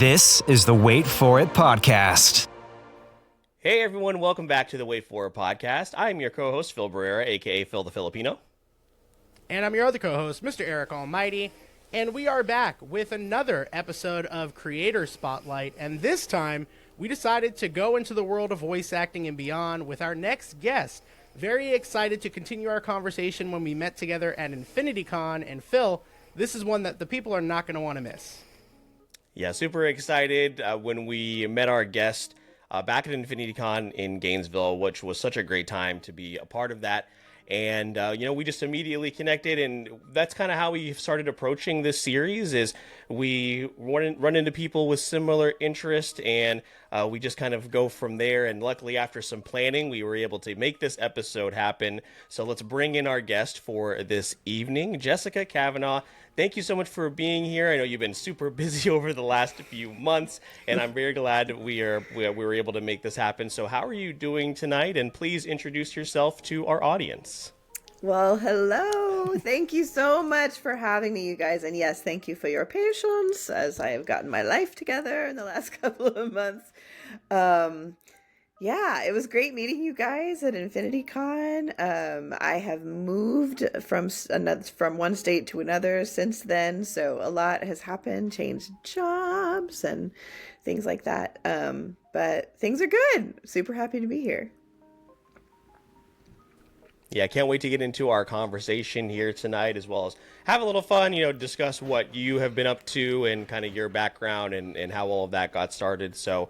This is the Wait For It podcast. Hey everyone, welcome back to the Wait For It podcast. I'm your co-host, Phil Barrera, aka Phil the Filipino. And I'm your other co-host, Mr. Eric Almighty. And we are back with another episode of Creator Spotlight. And this time, we decided to go into the world of voice acting and beyond with our next guest. Very excited to continue our conversation when we met together at InfinityCon. And Phil, this is one that the people are not going to want to miss. Yeah, super excited when we met our guest back at InfinityCon in Gainesville, which was such a great time to be a part of that. And, we just immediately connected, and that's kind of how we started approaching this series, is we run into people with similar interest, and we just kind of go from there. And luckily, after some planning, we were able to make this episode happen. So let's bring in our guest for this evening, Jessica Cavanagh. Thank you so much for being here. I know you've been super busy over the last few months, and I'm very glad we were able to make this happen. So how are you doing tonight? And please introduce yourself to our audience. Well, hello. Thank you so much for having me, you guys. And yes, thank you for your patience as I have gotten my life together in the last couple of months. Yeah, it was great meeting you guys at InfinityCon. I have moved from one state to another since then, so a lot has happened, changed jobs and things like that. But things are good. Super happy to be here. Yeah, I can't wait to get into our conversation here tonight, as well as have a little fun, discuss what you have been up to and kind of your background and how all of that got started. So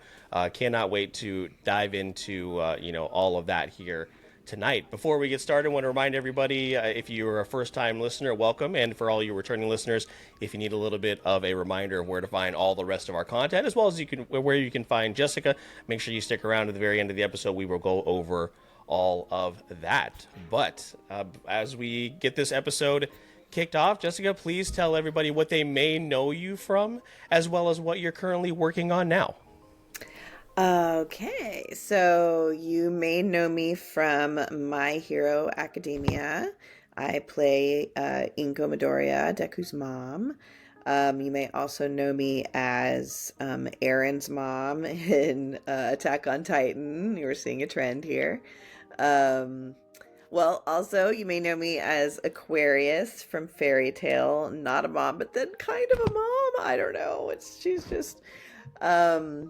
cannot wait to dive into, all of that here tonight. Before we get started, I want to remind everybody, if you're a first-time listener, welcome. And for all you returning listeners, if you need a little bit of a reminder of where to find all the rest of our content, as well as where you can find Jessica, make sure you stick around to the very end of the episode. We will go over all of that. But as we get this episode kicked off, Jessica, please tell everybody what they may know you from, as well as what you're currently working on now. Okay, so you may know me from My Hero Academia. I play Inko Midoriya, Deku's mom. You may also know me as Aaron's mom in Attack on Titan. You're seeing a trend here. Well, also, you may know me as Aquarius from Fairy Tail. Not a mom, but then kind of a mom. I don't know. She's just... Curly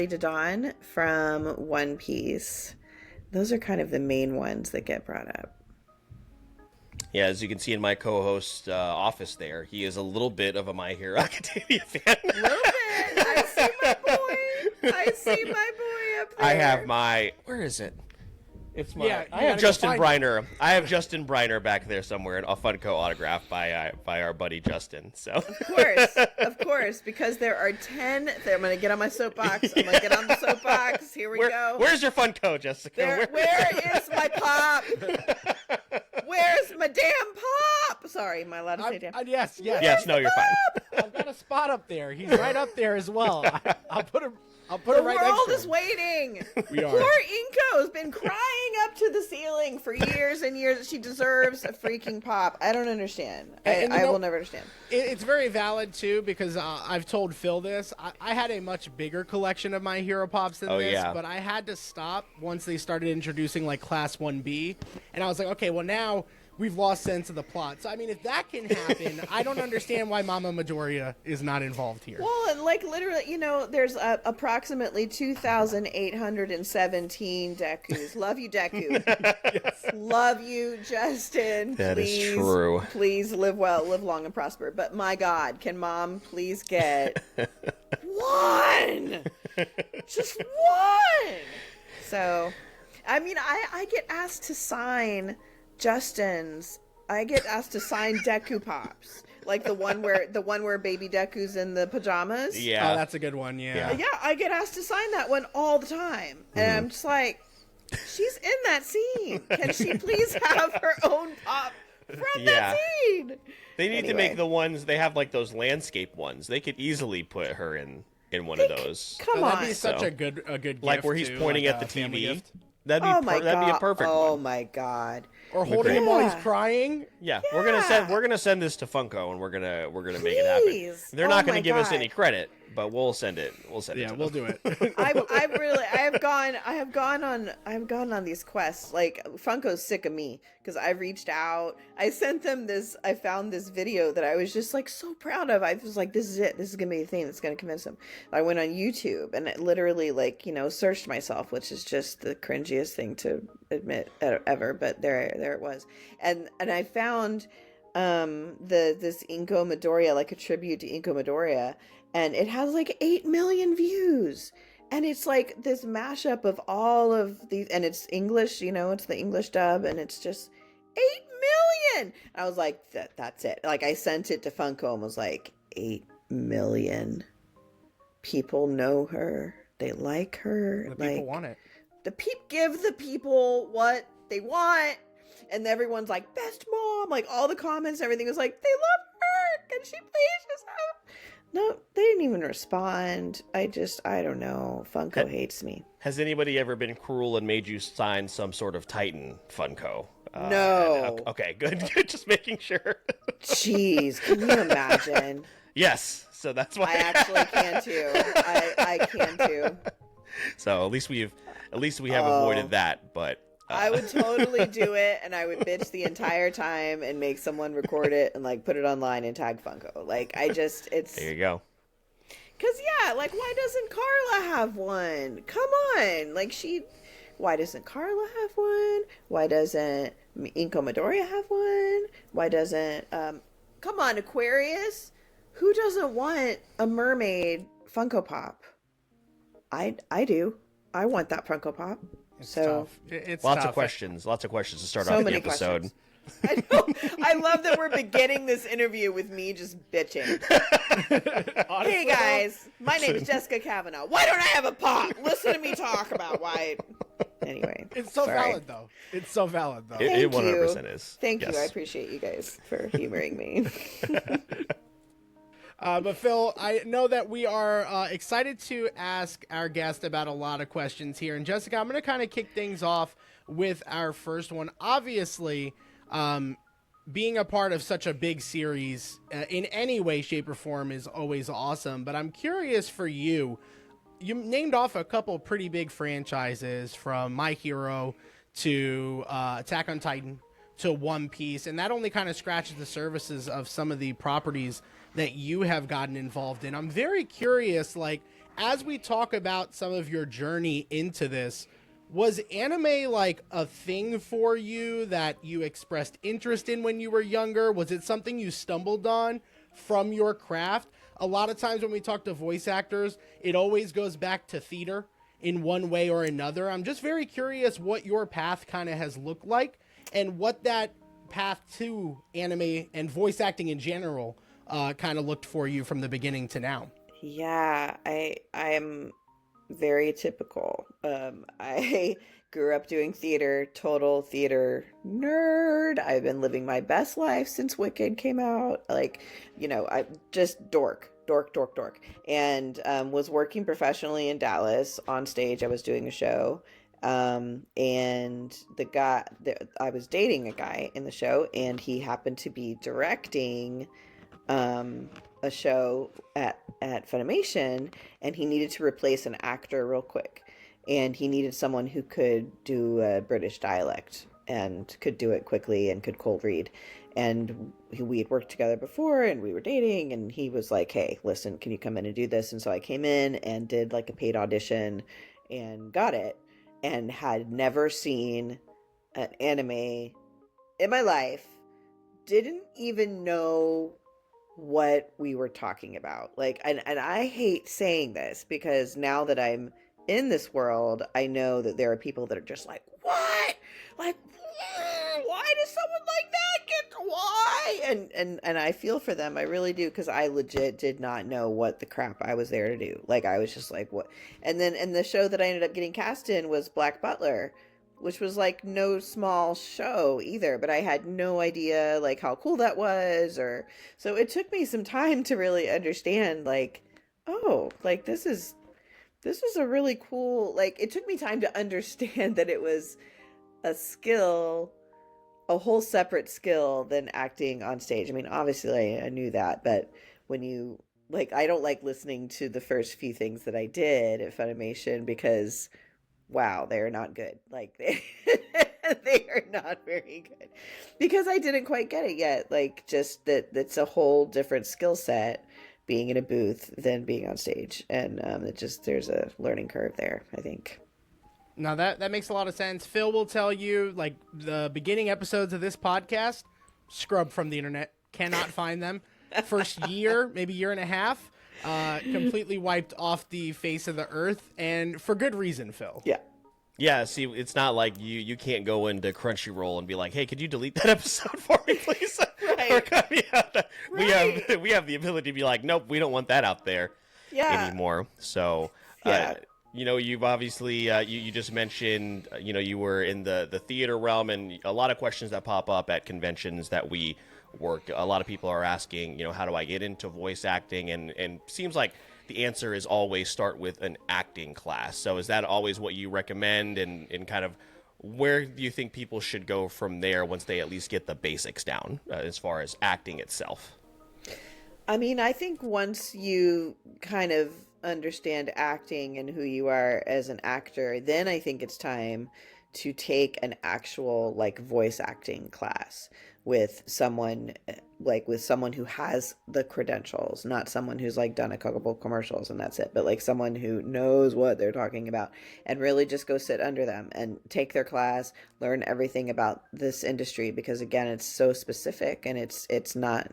Dodon from One Piece. Those are kind of the main ones that get brought up. Yeah, as you can see in my co-host office there, he is a little bit of a My Hero Academia fan. A little bit. I see my boy up there. I have my... Where is it? It's my... Yeah, I have Justin Briner. I have Justin Briner back there somewhere, a Funko autograph by our buddy Justin. So Of course, because there are 10... I'm going to get on my soapbox. Here we go. Where's your Funko, Jessica? Where is my pop? Where's my damn pop? Sorry, am I allowed to say damn? Yes. Yes, no, you're fine. I've got a spot up there. He's right up there as well. I'll put him right next to him. The world is waiting. We are. Poor Inko's been crying up to the ceiling for years and years. She deserves a freaking pop. I don't understand. I will never understand. It's very valid, too, because I've told Phil this. I had a much bigger collection of My Hero Pops than this, but I had to stop once they started introducing, Class 1B. And I was like, okay, well, now we've lost sense of the plot. So, I mean, if that can happen, I don't understand why Mama Midoriya is not involved here. Well, and literally, there's approximately 2,817 Dekus. Love you, Deku. Yes. Love you, Justin. That is true. Please live well, live long and prosper. But my God, can Mom please get one? Just one. So, I mean, I get asked to sign I get asked to sign Deku Pops, like the one where Baby Deku's in the pajamas. Yeah, oh, that's a good one. Yeah, I get asked to sign that one all the time, and I'm just like, she's in that scene. Can she please have her own pop from that scene? They need to make the ones they have, like those landscape ones. They could easily put her in one of those. Come on, that'd be such a good like gift where he's pointing at the TV. That'd be a perfect Oh one. my God. Or holding him while he's Yeah. crying. Yeah, Yeah. we're gonna send this to Funko, and we're gonna make it happen. Please. They're Oh not gonna my give us God. any credit, but we'll send it. We'll send it. Yeah, to we'll them. do it. I have gone on these quests. Like, Funko's sick of me because I reached out. I sent them this. I found this video that I was just like so proud of. I was like, this is it. This is gonna be the thing that's gonna convince them. I went on YouTube and it literally, like, searched myself, which is just the cringiest thing to admit ever. But there it was, and I found this Inko Midoriya, like a tribute to Inko Midoriya, and it has like 8 million views. And it's like this mashup of all of these, and it's English, it's the English dub, and it's just 8 million. I was like, that's it. Like, I sent it to Funko and was like, 8 million people know her. They like her. The people want it. Give the people what they want. And everyone's like, best mom. Like, all the comments, everything was like, they love her. Can she please just have... No, they didn't even respond. I don't know. Funko hates me. Has anybody ever been cruel and made you sign some sort of Titan Funko? No. Okay, good. Good. Just making sure. Jeez, can you imagine? Yes. So that's why I actually can too. I can too. So at least we have avoided that, but I would totally do it, and I would bitch the entire time and make someone record it and like put it online and tag Funko. Like, it's there you go. Cause yeah, like, why doesn't Carla have one? Come on, like, why doesn't Carla have one? Why doesn't Inko Midoriya have one? Why doesn't come on, Aquarius? Who doesn't want a mermaid Funko Pop? I do. I want that Funko Pop. It's so tough. It's Lots tough. of questions. Lots of questions to start So off the many episode. questions. I know. I love that we're beginning this interview with me just bitching. Hey guys, my name is Jessica Cavanagh. Why don't I have a pop? Listen to me talk about why. Anyway, It's so sorry. valid, though. It's so valid, though. It Thank 100% you. is. Thank Yes. you. I appreciate you guys for humoring me. But Phil, I know that we are excited to ask our guest about a lot of questions here. And Jessica, I'm going to kind of kick things off with our first one. Obviously, being a part of such a big series in any way, shape, or form is always awesome. But I'm curious for you. You named off a couple pretty big franchises, from My Hero to Attack on Titan to One Piece, and that only kind of scratches the surfaces of some of the properties that you have gotten involved in. I'm very curious, like, as we talk about some of your journey into this, was anime like a thing for you that you expressed interest in when you were younger? Was it something you stumbled on from your craft? A lot of times when we talk to voice actors, it always goes back to theater in one way or another. I'm just very curious what your path kind of has looked like, and what that path to anime and voice acting in general kind of looked for you from the beginning to now. Yeah, I am very typical. I grew up doing theater, total theater nerd. I've been living my best life since Wicked came out. Like, I just dork. And was working professionally in Dallas on stage. I was doing a show. And the guy I was dating a guy in the show, and he happened to be directing a show at Funimation, and he needed to replace an actor real quick, and he needed someone who could do a British dialect and could do it quickly and could cold read. And we had worked together before, and we were dating, and he was like, hey, listen, can you come in and do this? And so I came in and did like a paid audition and got it, and had never seen an anime in my life. Didn't even know what we were talking about. Like, and I hate saying this, because now that I'm in this world, I know that there are people that are just like, what? Like, why does someone like that get why? And I feel for them. I really do, because I legit did not know what the crap I was there to do. Like, I was just like, what? And the show that I ended up getting cast in was Black Butler, which was like no small show either, but I had no idea like how cool that was, or so it took me some time to really understand, like, oh, like this is a really cool, like, it took me time to understand that it was a skill a whole separate skill than acting on stage. I mean, obviously I knew that, but when you like, I don't like listening to the first few things that I did at Funimation because wow, they're not good. Like they are not very good because I didn't quite get it yet. Like just that's a whole different skill set being in a booth than being on stage, and there's a learning curve there, I think. Now that makes a lot of sense. Phil will tell you, like, the beginning episodes of this podcast, scrubbed from the internet, cannot find them. First year, maybe year and a half, completely wiped off the face of the earth, and for good reason, Phil. Yeah. Yeah, see, it's not like you can't go into Crunchyroll and be like, hey, could you delete that episode for me, please? Right. Or cut me out. Right. We have the ability to be like, nope, we don't want that out there anymore. So, Yeah. You've obviously, you just mentioned, you were in the theater realm, and a lot of questions that pop up at conventions that we work. A lot of people are asking, how do I get into voice acting? And seems like the answer is always start with an acting class. So is that always what you recommend, and kind of where do you think people should go from there once they at least get the basics down as far as acting itself? I mean, I think once you kind of understand acting and who you are as an actor, then I think it's time to take an actual like voice acting class with someone who has the credentials, not someone who's like done a couple commercials and that's it, but like someone who knows what they're talking about, and really just go sit under them and take their class, learn everything about this industry, because again, it's so specific, and it's not,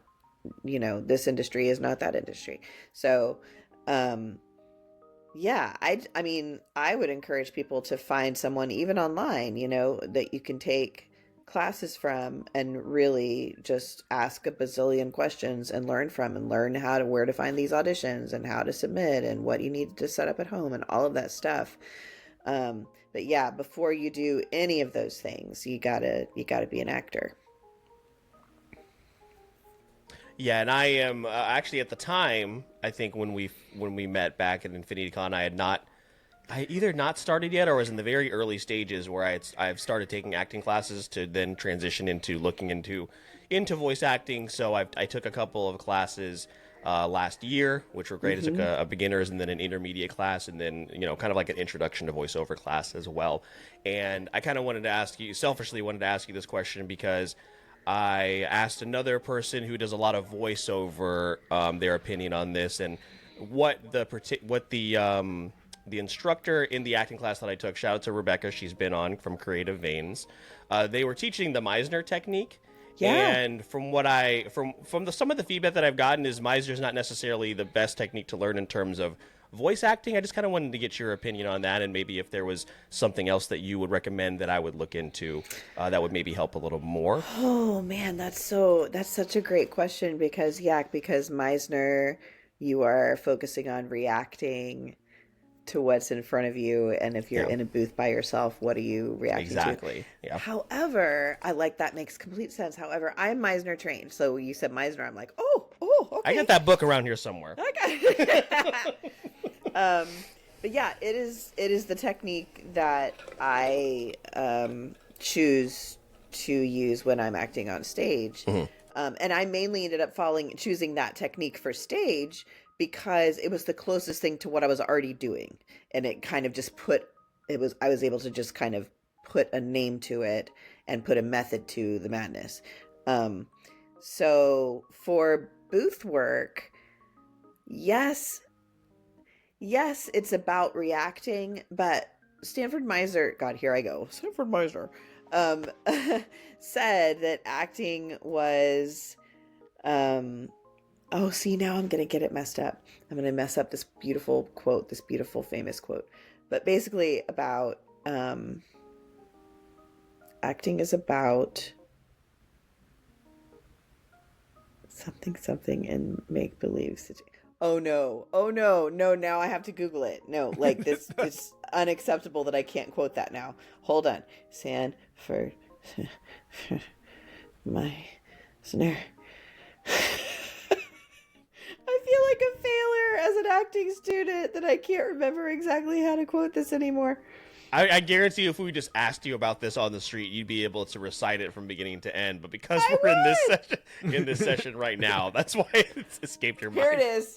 this industry is not that industry. So, yeah, I mean, I would encourage people to find someone, even online, that you can take classes from and really just ask a bazillion questions and learn from, and learn where to find these auditions and how to submit and what you need to set up at home and all of that stuff. But yeah, before you do any of those things, you gotta be an actor. Yeah, and I am actually at the time, I think when we met back at InfinityCon, I either not started yet or was in the very early stages where I've started taking acting classes to then transition into looking into voice acting. So I took a couple of classes last year, which were great. Mm-hmm. I took a beginner's and then an intermediate class, and then kind of like an introduction to voiceover class as well. And I kind of selfishly wanted to ask you this question because I asked another person who does a lot of voiceover their opinion on this, and what the instructor in the acting class that I took, shout out to Rebecca, she's been on from Creative Veins. They were teaching the Meisner technique. Yeah. And from what some of the feedback that I've gotten is Meisner's not necessarily the best technique to learn in terms of voice acting. I just kind of wanted to get your opinion on that, and maybe if there was something else that you would recommend that I would look into that would maybe help a little more. Oh man, that's such a great question, because Meisner, you are focusing on reacting to what's in front of you, and if you're in a booth by yourself, what are you reacting to? Exactly. Yeah. However, that makes complete sense. However, I'm Meisner trained, so you said Meisner, I'm like, okay. I got that book around here somewhere. Okay. But yeah, it is the technique that I choose to use when I'm acting on stage. Mm-hmm. And I mainly ended up choosing that technique for stage because it was the closest thing to what I was already doing. And it kind of just I was able to just kind of put a name to it and put a method to the madness. So for booth work, yes, it's about reacting, but Stanford Meisner, God, here I go. Stanford Meisner, said that acting was, see, now I'm going to get it messed up. I'm going to mess up this beautiful quote, this beautiful famous quote, but basically about, acting is about something and make believe. Oh no, now I have to Google it. No, like this it's unacceptable that I can't quote that now. Hold on. Sanford Meisner. I feel like a failure as an acting student that I can't remember exactly how to quote this anymore. I guarantee if we just asked you about this on the street, you'd be able to recite it from beginning to end. But because we're in this session right now, that's why it's escaped your mind. Here it is.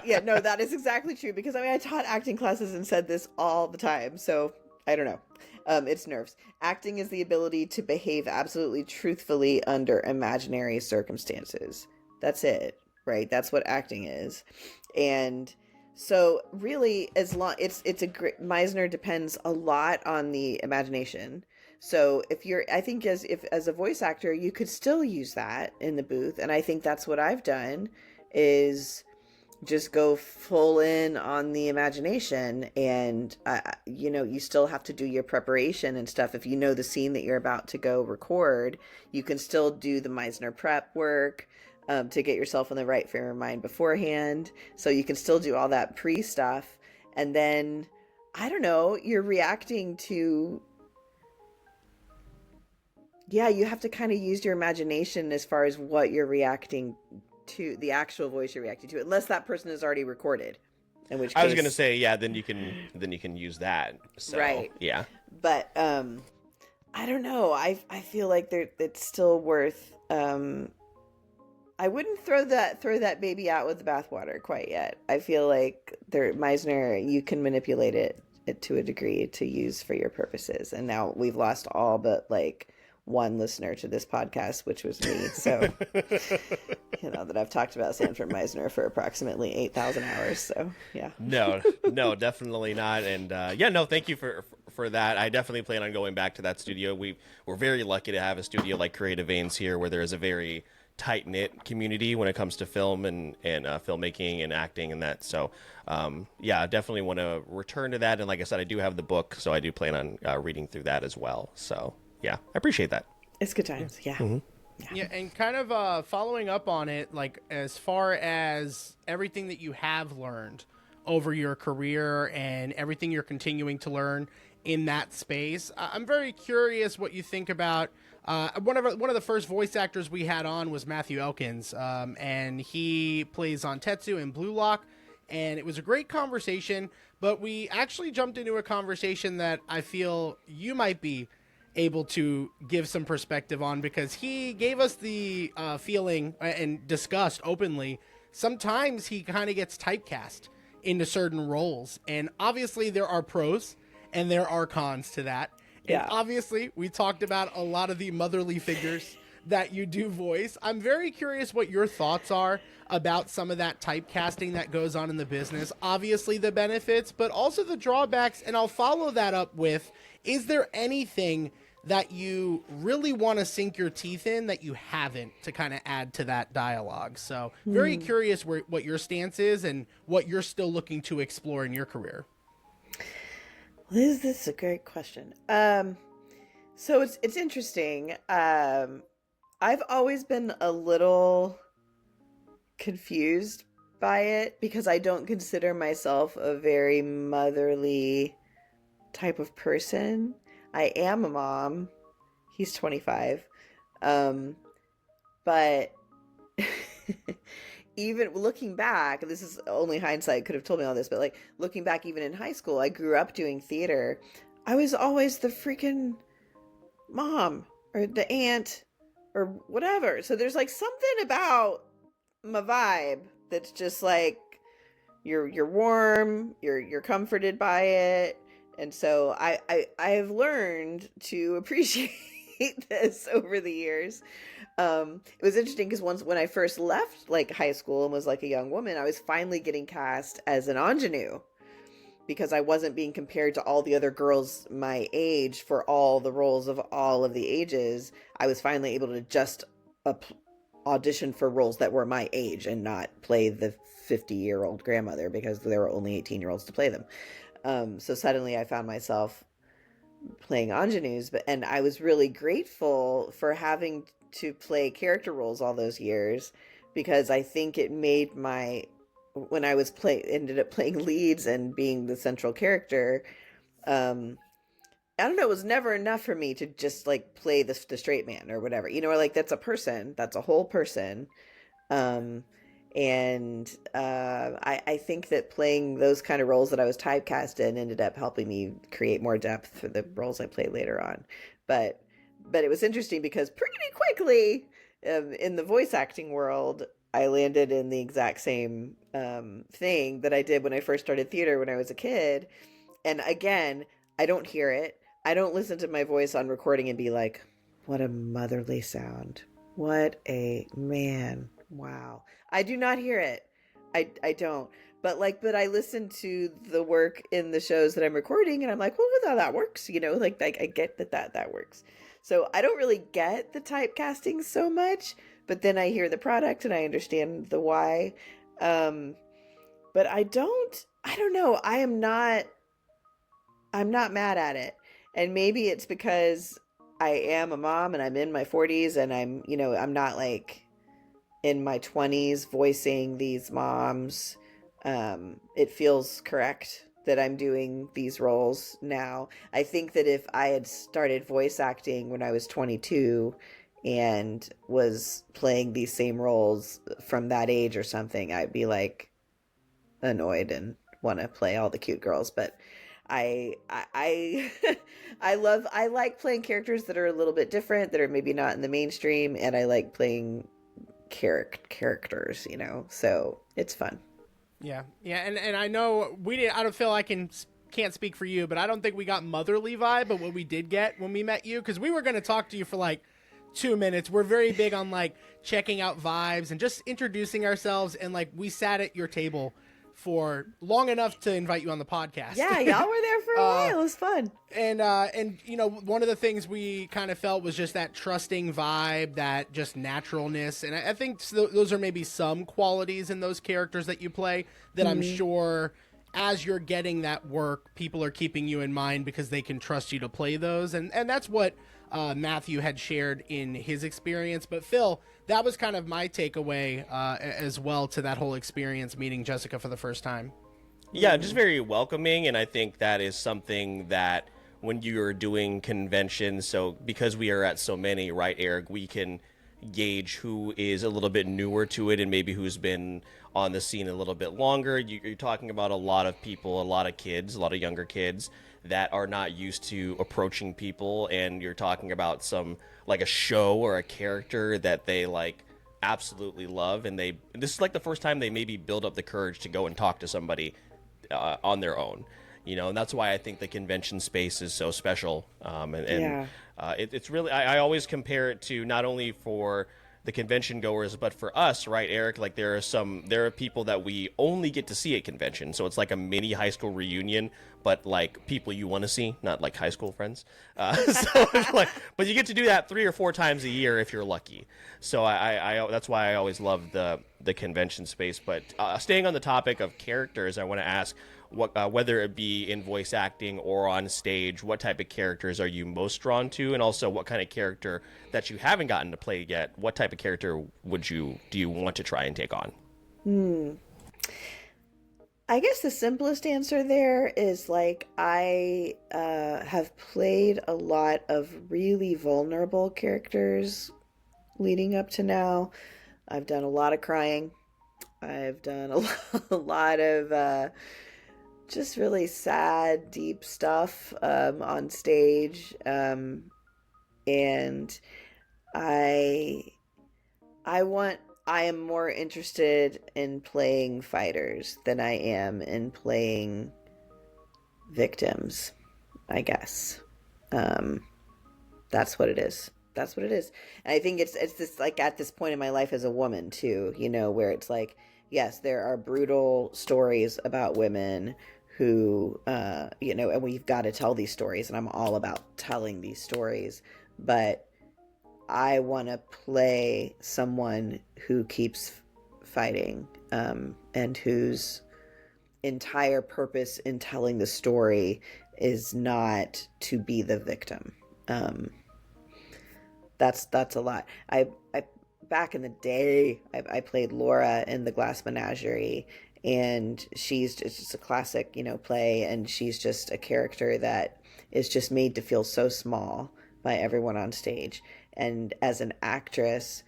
Yeah, no, that is exactly true. Because I taught acting classes and said this all the time. So I don't know. It's nerves. Acting is the ability to behave absolutely truthfully under imaginary circumstances. That's it, right? That's what acting is. And so really, it's a great, Meisner depends a lot on the imagination. So I think as a voice actor, you could still use that in the booth. And I think that's what I've done is just go full in on the imagination. And, you still have to do your preparation and stuff. If you know the scene that you're about to go record, you can still do the Meisner prep work. To get yourself in the right frame of mind beforehand. So you can still do all that pre-stuff. And then, I don't know, you're reacting to... Yeah, you have to kind of use your imagination as far as what you're reacting to, the actual voice you're reacting to, unless that person is already recorded. In which case... I was going to say, yeah, then you can use that. So, right. Yeah. But, I don't know. I feel like it's still worth... I wouldn't throw that baby out with the bathwater quite yet. I feel like Meisner, you can manipulate it to a degree to use for your purposes. And now we've lost all but like one listener to this podcast, which was me. So, that I've talked about Sanford Meisner for approximately 8,000 hours. So, yeah. No, definitely not. And thank you for that. I definitely plan on going back to that studio. We're very lucky to have a studio like Creative Veins here, where there is a very tight-knit community when it comes to film and filmmaking and acting and that. So I definitely want to return to that. And like I said, I do have the book, so I do plan on reading through that as well. So I appreciate that. It's good times. Yeah. Mm-hmm. Yeah, and kind of following up on it, like as far as everything that you have learned over your career and everything you're continuing to learn in that space, I'm very curious what you think about one of the first voice actors we had on was Matthew Elkins, and he plays on Tetsu in Blue Lock, and it was a great conversation, but we actually jumped into a conversation that I feel you might be able to give some perspective on, because he gave us the feeling and discussed openly, sometimes he kind of gets typecast into certain roles, and obviously there are pros and there are cons to that. And obviously, we talked about a lot of the motherly figures that you do voice. I'm very curious what your thoughts are about some of that typecasting that goes on in the business. Obviously, the benefits, but also the drawbacks. And I'll follow that up with, is there anything that you really want to sink your teeth in that you haven't, to kind of add to that dialogue? So very curious what your stance is and what you're still looking to explore in your career. This is a great question. So it's interesting. I've always been a little confused by it because I don't consider myself a very motherly type of person. I am a mom. He's 25. But even looking back, this is only hindsight could have told me all this, but like looking back, even in high school, I grew up doing theater. I was always the freaking mom or the aunt or whatever. So there's like something about my vibe that's just like you're warm, you're comforted by it. And so I've learned to appreciate this over the years. It was interesting because when I first left like high school and was like a young woman, I was finally getting cast as an ingenue because I wasn't being compared to all the other girls my age for all the roles of all of the ages. I was finally able to just audition for roles that were my age and not play the 50-year-old grandmother because there were only 18-year-olds to play them. So suddenly I found myself playing ingenues, and I was really grateful for having to play character roles all those years, because I think it made when I was ended up playing leads and being the central character, I don't know, it was never enough for me to just like play the straight man or whatever, or like that's a person, that's a whole person. And I think that playing those kind of roles that I was typecast in ended up helping me create more depth for the roles I played later on. But it was interesting because pretty quickly in the voice acting world, I landed in the exact same thing that I did when I first started theater when I was a kid. And again, I don't hear it. I don't listen to my voice on recording and be like, what a motherly sound. What a man. Wow. I do not hear it. I don't. But I listen to the work in the shows that I'm recording and I'm like, well, that works. I get that works. So I don't really get the typecasting so much, but then I hear the product and I understand the why. But I don't know. I'm not mad at it. And maybe it's because I am a mom and I'm in my 40s and I'm not like in my 20s voicing these moms. It feels correct that I'm doing these roles now. I think that if I had started voice acting when I was 22 and was playing these same roles from that age or something, I'd be like annoyed and want to play all the cute girls. But I I like playing characters that are a little bit different, that are maybe not in the mainstream, and I like playing characters, so it's fun. Yeah, and I know I don't feel can't speak for you, but I don't think we got motherly vibe, but what we did get when we met you, because we were going to talk to you for like 2 minutes. We're very big on like checking out vibes and just introducing ourselves, and like we sat at your table for long enough to invite you on the podcast. Yeah, y'all were there for a while. It was fun. And one of the things we kind of felt was just that trusting vibe, that just naturalness. And I think those are maybe some qualities in those characters that you play that I'm sure as you're getting that work, people are keeping you in mind because they can trust you to play those. And that's what Matthew had shared in his experience. But Phil, that was kind of my takeaway as well to that whole experience, meeting Jessica for the first time. Yeah, just very welcoming, and I think that is something that when you're doing conventions, so because we are at so many, right, Eric, we can gauge who is a little bit newer to it and maybe who's been on the scene a little bit longer. You're talking about a lot of people, a lot of kids, a lot of younger kids that are not used to approaching people, and you're talking about some like a show or a character that they like absolutely love, and this is like the first time they maybe build up the courage to go and talk to somebody on their own, and that's why I think the convention space is so special. It's really, I always compare it to not only for the convention goers, but for us, right, Eric? Like there are people that we only get to see at convention, so it's like a mini high school reunion, but like people you want to see, not like high school friends. But you get to do that 3 or 4 times a year if you're lucky. So I that's why I always love the convention space. But staying on the topic of characters, I want to ask, whether it be in voice acting or on stage, what type of characters are you most drawn to, and also what kind of character that you haven't gotten to play yet, what type of character do you want to try and take on? I guess the simplest answer there is like I have played a lot of really vulnerable characters leading up to now. I've done a lot of crying. I've done a lot of just really sad, deep stuff on stage, and I am more interested in playing fighters than I am in playing victims, I guess. That's what it is. That's what it is. And I think it's this, like, at this point in my life as a woman too, where it's like, yes, there are brutal stories about women who, and we've got to tell these stories, and I'm all about telling these stories, but I want to play someone who keeps fighting, and whose entire purpose in telling the story is not to be the victim. That's a lot. I back in the day, I played Laura in The Glass Menagerie, and it's just a classic, play, and she's just a character that is just made to feel so small by everyone on stage. And as an actress,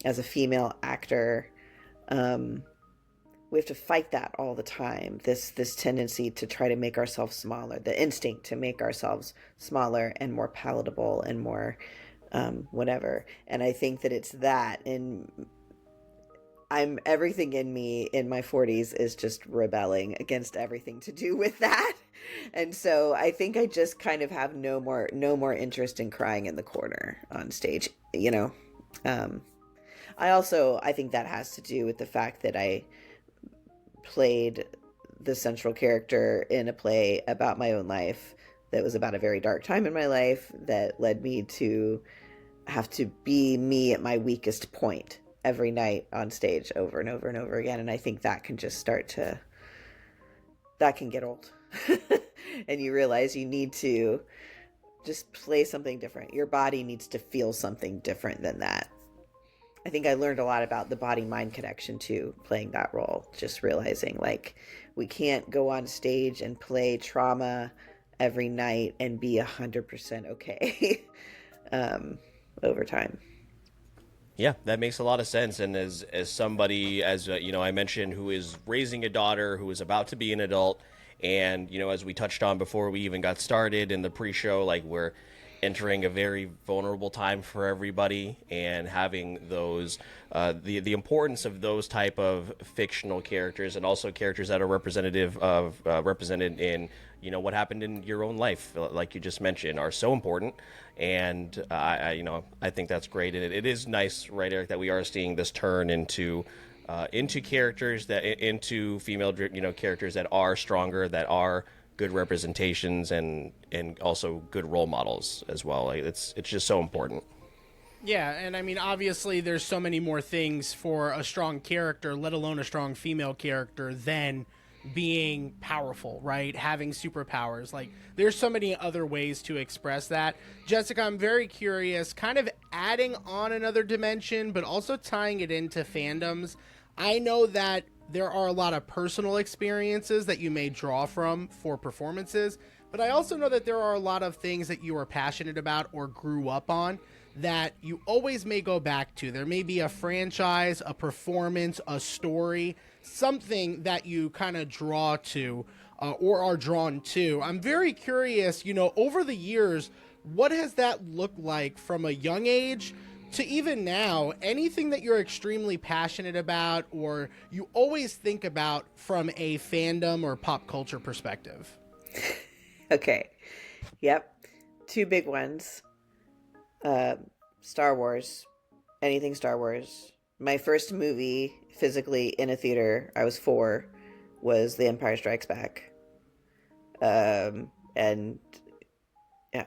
as a female actor, we have to fight that all the time. This tendency to try to make ourselves smaller, the instinct to make ourselves smaller and more palatable and more whatever. And I think that it's that. And everything in me in my 40s is just rebelling against everything to do with that. And so I think I just kind of have no more interest in crying in the corner on stage, you know. I think that has to do with the fact that I played the central character in a play about my own life that was about a very dark time in my life that led me to have to be me at my weakest point every night on stage over and over and over again. And I think that can just that can get old. And you realize you need to just play something different. Your body needs to feel something different than that. I think I learned a lot about the body-mind connection too, playing that role. Just realizing, like, we can't go on stage and play trauma every night and be 100% okay over time. Yeah, that makes a lot of sense. And as somebody, I mentioned, who is raising a daughter who is about to be an adult, and, you know, as we touched on before we even got started in the pre-show, like, we're entering a very vulnerable time for everybody, and having those the importance of those type of fictional characters, and also characters that are represented in, you know, what happened in your own life, like you just mentioned, are so important. And I think that's great. And it is nice, right, Eric, that we are seeing this turn into characters into female, you know, characters that are stronger, that are good representations, and also good role models as well. Like, it's just so important. Yeah, and I mean, obviously there's so many more things for a strong character, let alone a strong female character, than being powerful, right? Having superpowers. Like, there's so many other ways to express that. Jessica, I'm very curious, kind of adding on another dimension, but also tying it into fandoms. I know that there are a lot of personal experiences that you may draw from for performances, but I also know that there are a lot of things that you are passionate about or grew up on that you always may go back to. There may be a franchise, a performance, a story, something that you kind of draw to or are drawn to. I'm very curious, you know, over the years, what has that looked like from a young age to even now? Anything that you're extremely passionate about or you always think about from a fandom or pop culture perspective? Okay. Yep. Two big ones. Star Wars. Anything Star Wars. My first movie physically in a theater, I was 4, was The Empire Strikes Back. And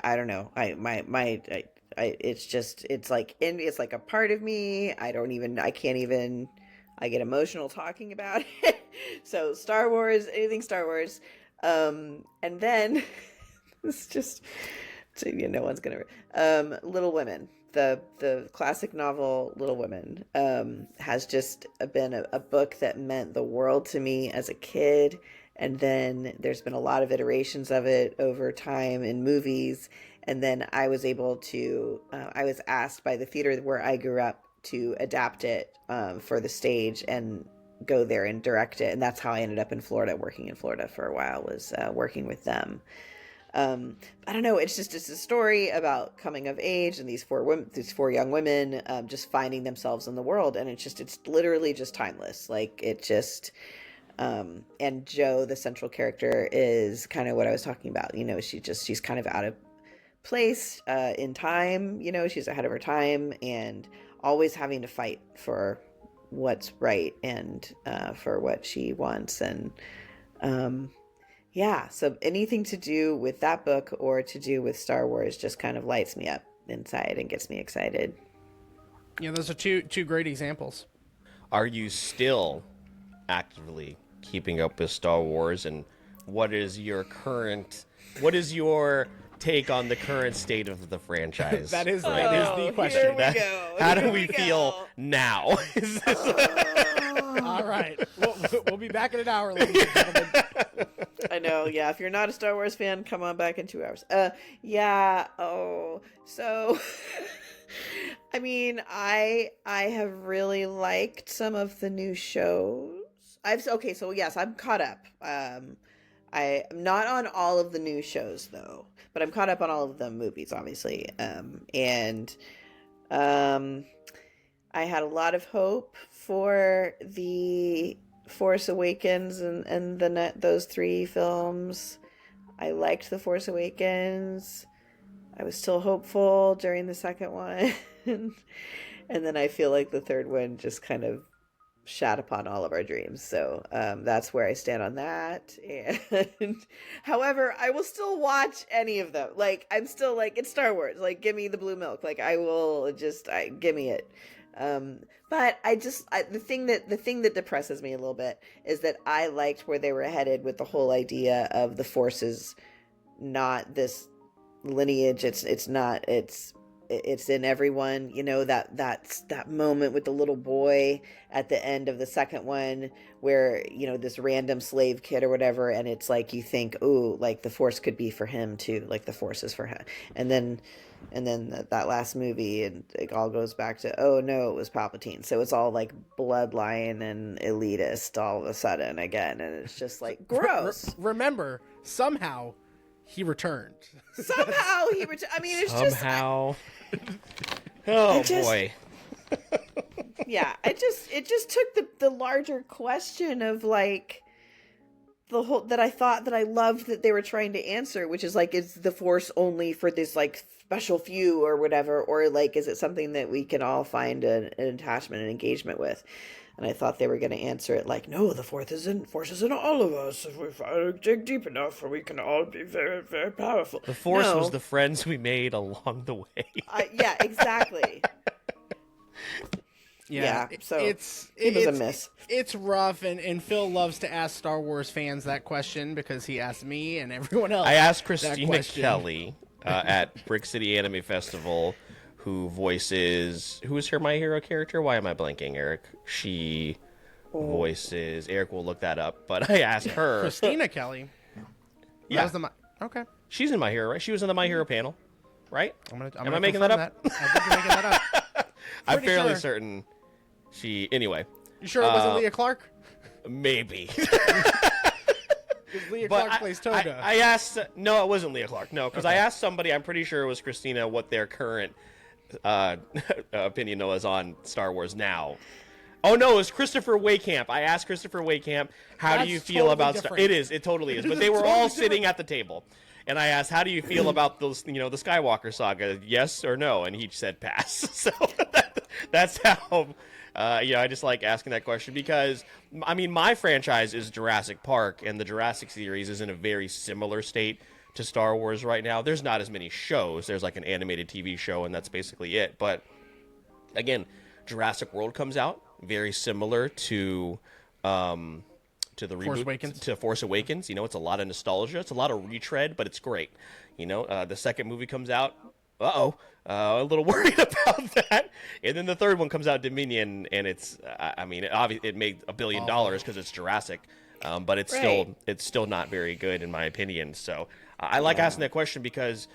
I don't know. It's like a part of me. I get emotional talking about it. So Star Wars, anything Star Wars. And then it's just, no one's gonna, Little Women, the classic novel Little Women, has just been a book that meant the world to me as a kid. And then there's been a lot of iterations of it over time in movies. And then I was asked by the theater where I grew up to adapt it for the stage and go there and direct it. And that's how I ended up in Florida, working in Florida for a while, was working with them. I don't know. It's a story about coming of age and these 4 young women just finding themselves in the world. And it's literally just timeless. Like, it just... and Jo, the central character, is kind of what I was talking about. You know, she's kind of out of place in time. You know, she's ahead of her time and always having to fight for what's right and for what she wants. And so anything to do with that book or to do with Star Wars just kind of lights me up inside and gets me excited. Yeah, those are two great examples. Are you still actively keeping up with Star Wars, and what is your take on the current state of the franchise? that is the question. How do we feel now? All right, we'll be back in an hour, ladies and gentlemen. I know, yeah. If you're not a Star Wars fan, come on back in 2 hours. So I mean, I have really liked some of the new shows. Okay, so yes, I'm caught up. I'm not on all of the new shows though, but I'm caught up on all of the movies, obviously. And I had a lot of hope for the Force Awakens and those three films. I liked the Force Awakens. I was still hopeful during the second one. And then I feel like the third one just kind of shat upon all of our dreams. So that's where I stand on that. And however, I will still watch any of them. Like, I'm still like, it's Star Wars. Like, give me the blue milk. Like, I will just give me it. But the thing that depresses me a little bit is that I liked where they were headed with the whole idea of the Force's not this lineage. It's in everyone, you know, that moment with the little boy at the end of the second one where, you know, this random slave kid or whatever, and it's like you think, ooh, like the Force could be for him too, like the Force is for him. And then that last movie, and it all goes back to, oh no, it was Palpatine. So it's all like bloodline and elitist all of a sudden again, and it's just like gross. Remember, somehow he returned. Somehow he returned. I mean, it's somehow. Boy. Yeah, it just took the larger question of like the whole that I thought that I loved that they were trying to answer, which is like, is the Force only for this like special few or whatever, or like is it something that we can all find an attachment and engagement with? And I thought they were going to answer it like, no, the Force is in all of us. If we dig deep enough, we can all be very, very powerful. The Force was the friends we made along the way. Yeah, exactly. Yeah, so it was a miss. It's rough, and Phil loves to ask Star Wars fans that question because he asked me and everyone else. I asked Christina Kelly at Brick City Anime Festival, who is her My Hero character? Why am I blanking, Eric? She voices. Eric will look that up, but I asked her. Christina Kelly. Yeah. Okay. She's in My Hero, right? She was in the My Hero panel, right? Am I making that up? I think you're making that up. I'm fairly certain she. Anyway. You sure it wasn't Leah Clark? Maybe. Because Leah Clark plays Toga. I asked. No, it wasn't Leah Clark. No, because I asked somebody. I'm pretty sure it was Christina. What their current opinion was on Star Wars now. Oh no, it was Christopher Waycamp. I asked Christopher Waycamp, how do you feel about Star? It totally is. But they were all sitting at the table, and I asked, how do you feel about those? You know, the Skywalker saga? Yes or no? And he said pass. So that's how. I just like asking that question because, I mean, my franchise is Jurassic Park, and the Jurassic series is in a very similar state to Star Wars right now. There's not as many shows. There's like an animated TV show, and that's basically it. But again, Jurassic World comes out, very similar to the reboot, to Force Awakens. You know, it's a lot of nostalgia. It's a lot of retread, but it's great. You know, the second movie comes out. A little worried about that. And then the third one comes out, Dominion, and it's, it made $1 billion because it's Jurassic, but it's still not very good in my opinion. So I like asking that question because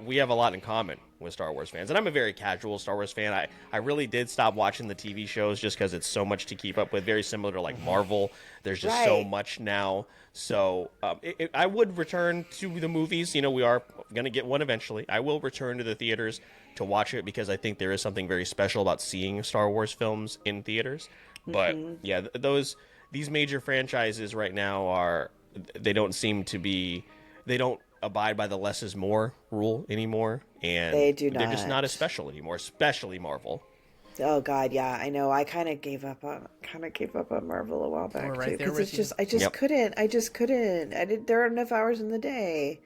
we have a lot in common with Star Wars fans, and I'm a very casual Star Wars fan. I really did stop watching the TV shows just because it's so much to keep up with. Very similar to like Marvel. There's just so much now. So I would return to the movies. You know, we are going to get one eventually. I will return to the theaters to watch it because I think there is something very special about seeing Star Wars films in theaters. But yeah, these major franchises right now they don't seem to be, they don't abide by the less is more rule anymore, and they do not. They're just not as special anymore, especially Marvel. Oh God, yeah, I know. I kind of gave up on Marvel a while back too, because it's just I just couldn't. There are enough hours in the day.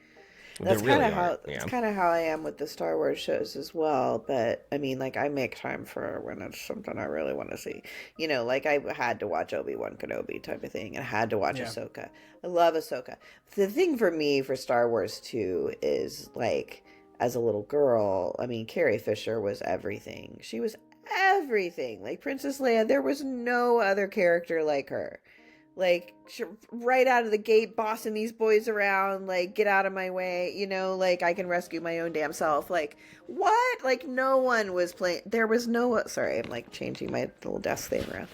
That's kind of how I am with the Star Wars shows as well. But I mean, like, I make time for when it's something I really want to see. You know, like I had to watch Obi-Wan Kenobi type of thing, and I had to watch Ahsoka. I love Ahsoka. The thing for me for Star Wars too is like, as a little girl, I mean, Carrie Fisher was everything. She was everything. Like Princess Leia, there was no other character like her. like right out of the gate bossing these boys around, like, get out of my way, you know, like, I can rescue my own damn self. Like, what? Like, no one was playing. There was no, sorry, I'm like changing my little desk thing around.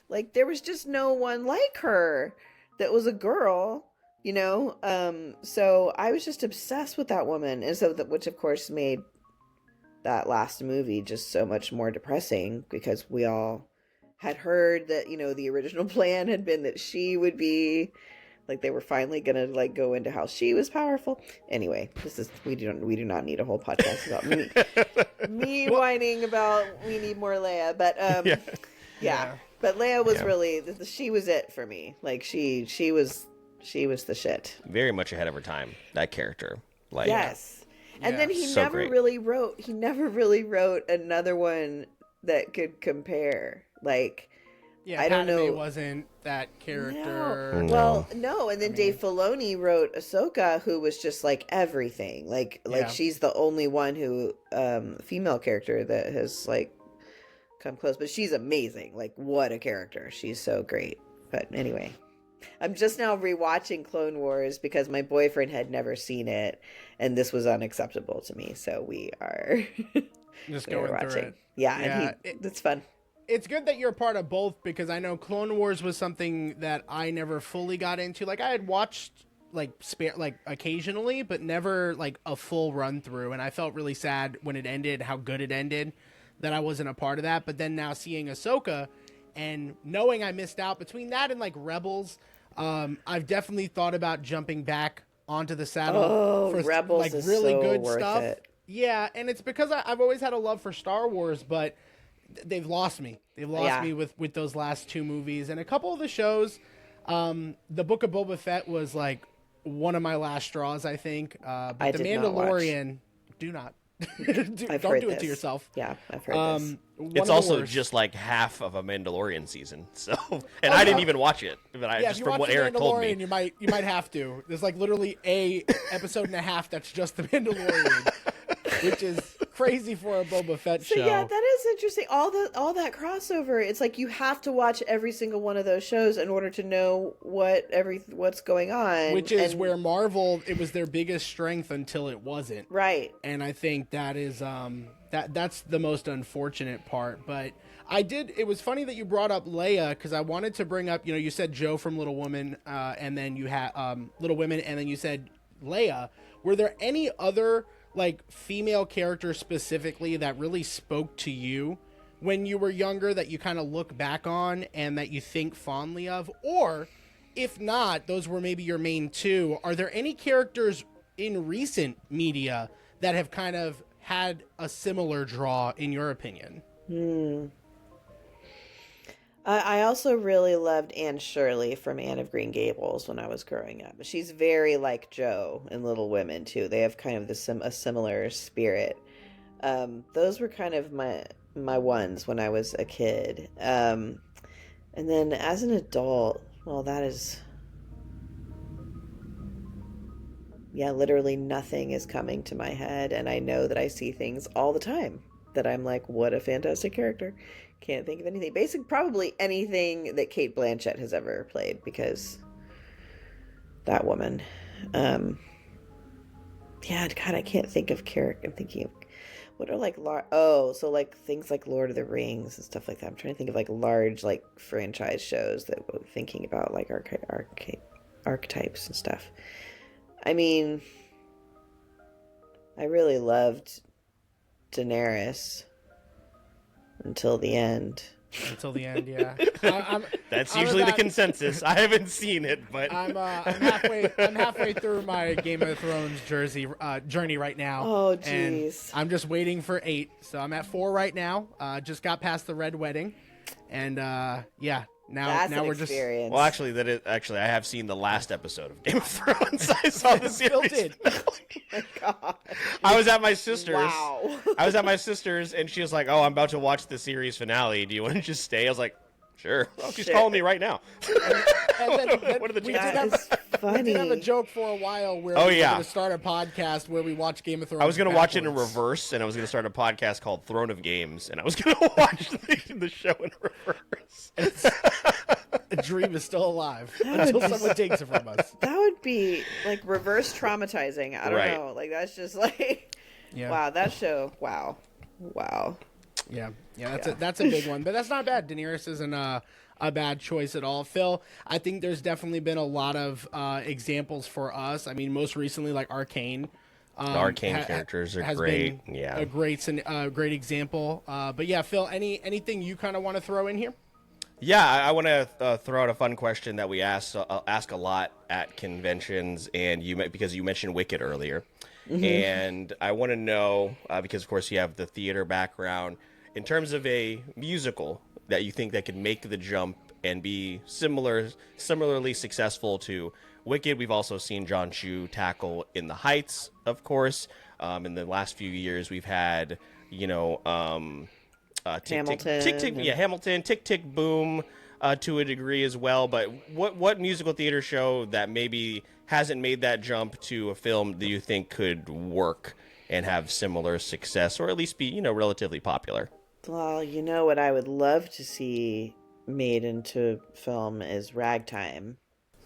Like, there was just no one like her that was a girl, you know. So I was just obsessed with that woman, and so that, which of course made that last movie just so much more depressing, because we all had heard that, you know, the original plan had been that she would be, like, they were finally gonna, like, go into how she was powerful. Anyway, this is, we do not need a whole podcast about me whining about we need more Leia, but yeah. But Leia was really, she was it for me. Like, she was the shit. Very much ahead of her time, that character. Like, yes. And then he so never great. really wrote another one that could compare. Like, Yeah, I don't Padme know. wasn't that character. No. Well, no. And then Dave Filoni wrote Ahsoka, who was just like everything. Like she's the only one who, female character that has like come close. But she's amazing. Like, what a character. She's so great. But anyway, I'm just now rewatching Clone Wars because my boyfriend had never seen it, and this was unacceptable to me. So we are Just we're going through it. Yeah, Yeah, and it's fun. It's good that you're a part of both, because I know Clone Wars was something that I never fully got into. Like, I had watched like occasionally, but never like a full run through, and I felt really sad when it ended, how good it ended, that I wasn't a part of that. But then now seeing Ahsoka and knowing I missed out between that and like Rebels, I've definitely thought about jumping back onto the saddle for Rebels like is really so good worth stuff. it. Yeah, and it's because I've always had a love for Star Wars, but they've lost me. They've lost me with those last two movies and a couple of the shows. The Book of Boba Fett was like one of my last straws, I think. But I The did not watch. Mandalorian, do not. Don't do it to yourself. Yeah, I've heard this. It's also just like half of a Mandalorian season, so and I didn't even watch it, but I just if you from watch what The Eric told me. Mandalorian, you might have to. There's like literally a episode and a half that's just The Mandalorian, which is crazy for a Boba Fett So show. yeah, that is interesting. All that crossover. It's like you have to watch every single one of those shows in order to know what's going on. Which is where Marvel, it was their biggest strength until it wasn't. Right. And I think that is that's the most unfortunate part. But it was funny that you brought up Leia, because I wanted to bring up, you said Joe from Little Women, and then you had Little Women, and then you said Leia. Were there any other like female characters specifically that really spoke to you when you were younger, that you kind of look back on and that you think fondly of? Or if not, those were maybe your main two. Are there any characters in recent media that have kind of had a similar draw, in your opinion? I also really loved Anne Shirley from Anne of Green Gables when I was growing up. She's very like Joe in Little Women too. They have kind of a similar spirit. Those were kind of my ones when I was a kid. And then as an adult, well, that is, yeah, literally nothing is coming to my head, and I know that I see things all the time that I'm like, what a fantastic character. Can't think of anything. Basically, probably anything that Cate Blanchett has ever played, because that woman. Yeah, God, I can't think of character. I'm thinking of what are like so like things like Lord of the Rings and stuff like that. I'm trying to think of like large like franchise shows that we're thinking about, like archetypes and stuff. I mean, I really loved Daenerys until the end. Until the end, yeah. That's I'm usually about- the consensus. I haven't seen it, but I'm halfway through my Game of Thrones journey right now. Oh, and jeez. I'm just waiting for 8, so I'm at 4 right now. Just got past the Red Wedding, and yeah, That's now an we're just experience. well, actually, I have seen the last episode of Game of Thrones. I saw the Still series. did. God. I was at my sister's. Wow. I was at my sister's, and she was like, "Oh, I'm about to watch the series finale. Do you want to just stay?" I was like, "Sure." Oh, she's Shit. calling me right now. And then What are the we chances? did That is We did have a funny. joke for a while where Oh, we were yeah. going to start a podcast where we watch Game of Thrones. I was going to watch it in backwards. reverse, and I was going to start a podcast called Throne of Games, and I was going to watch the show in reverse. A dream is still alive until someone takes it from us. That would be like reverse traumatizing. I don't Right. know. Like that's just like, wow, that show. Wow. Yeah, that's a big one, but that's not bad. Daenerys isn't a bad choice at all. Phil, I think there's definitely been a lot of examples for us. I mean, most recently, like Arcane. The Arcane characters are great. Yeah, a great example. But yeah, Phil, anything you kind of want to throw in here? Yeah, I want to throw out a fun question that we ask a lot at conventions, and because you mentioned Wicked earlier, and I want to know because of course you have the theater background, in terms of a musical that you think that could make the jump and be similarly successful to Wicked. We've also seen John Chu tackle In the Heights, of course. In the last few years, we've had Hamilton, Hamilton, Tick Tick Boom, to a degree as well. But what musical theater show that maybe hasn't made that jump to a film do you think could work and have similar success, or at least be relatively popular? Well, what I would love to see made into film is Ragtime.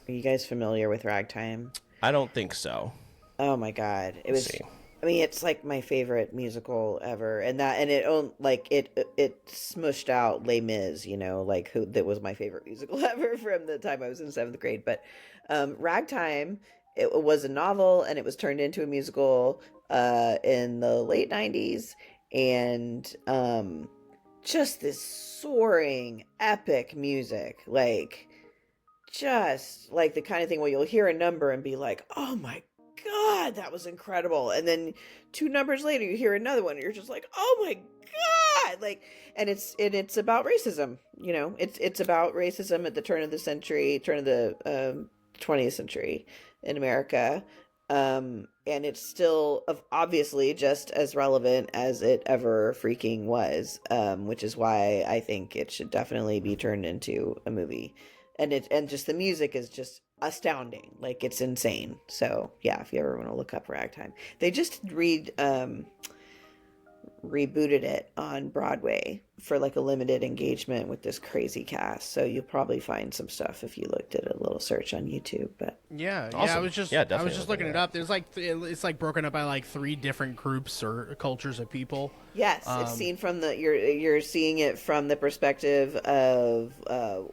Are you guys familiar with Ragtime? I don't think so. Oh my God. It's like my favorite musical ever. And it smushed out Les Mis, that was my favorite musical ever from the time I was in 7th grade. But Ragtime, it was a novel and it was turned into a musical in the late 90s. And just this soaring, epic music, just like the kind of thing where you'll hear a number and be like, oh my God, that was incredible. And then 2 numbers later, you hear another one and you're just like, oh my God. And it's about racism, it's about racism at the turn of the 20th century in America. And it's still obviously just as relevant as it ever freaking was, which is why I think it should definitely be turned into a movie. And just the music is just astounding. It's insane. So yeah, if you ever want to look up Ragtime, they just rebooted it on Broadway for a limited engagement with this crazy cast. So you'll probably find some stuff if you looked at a little search on YouTube. But yeah, awesome. I was just looking it up. There's it's broken up by 3 different groups or cultures of people. Yes, it's seen from you're seeing it from the perspective of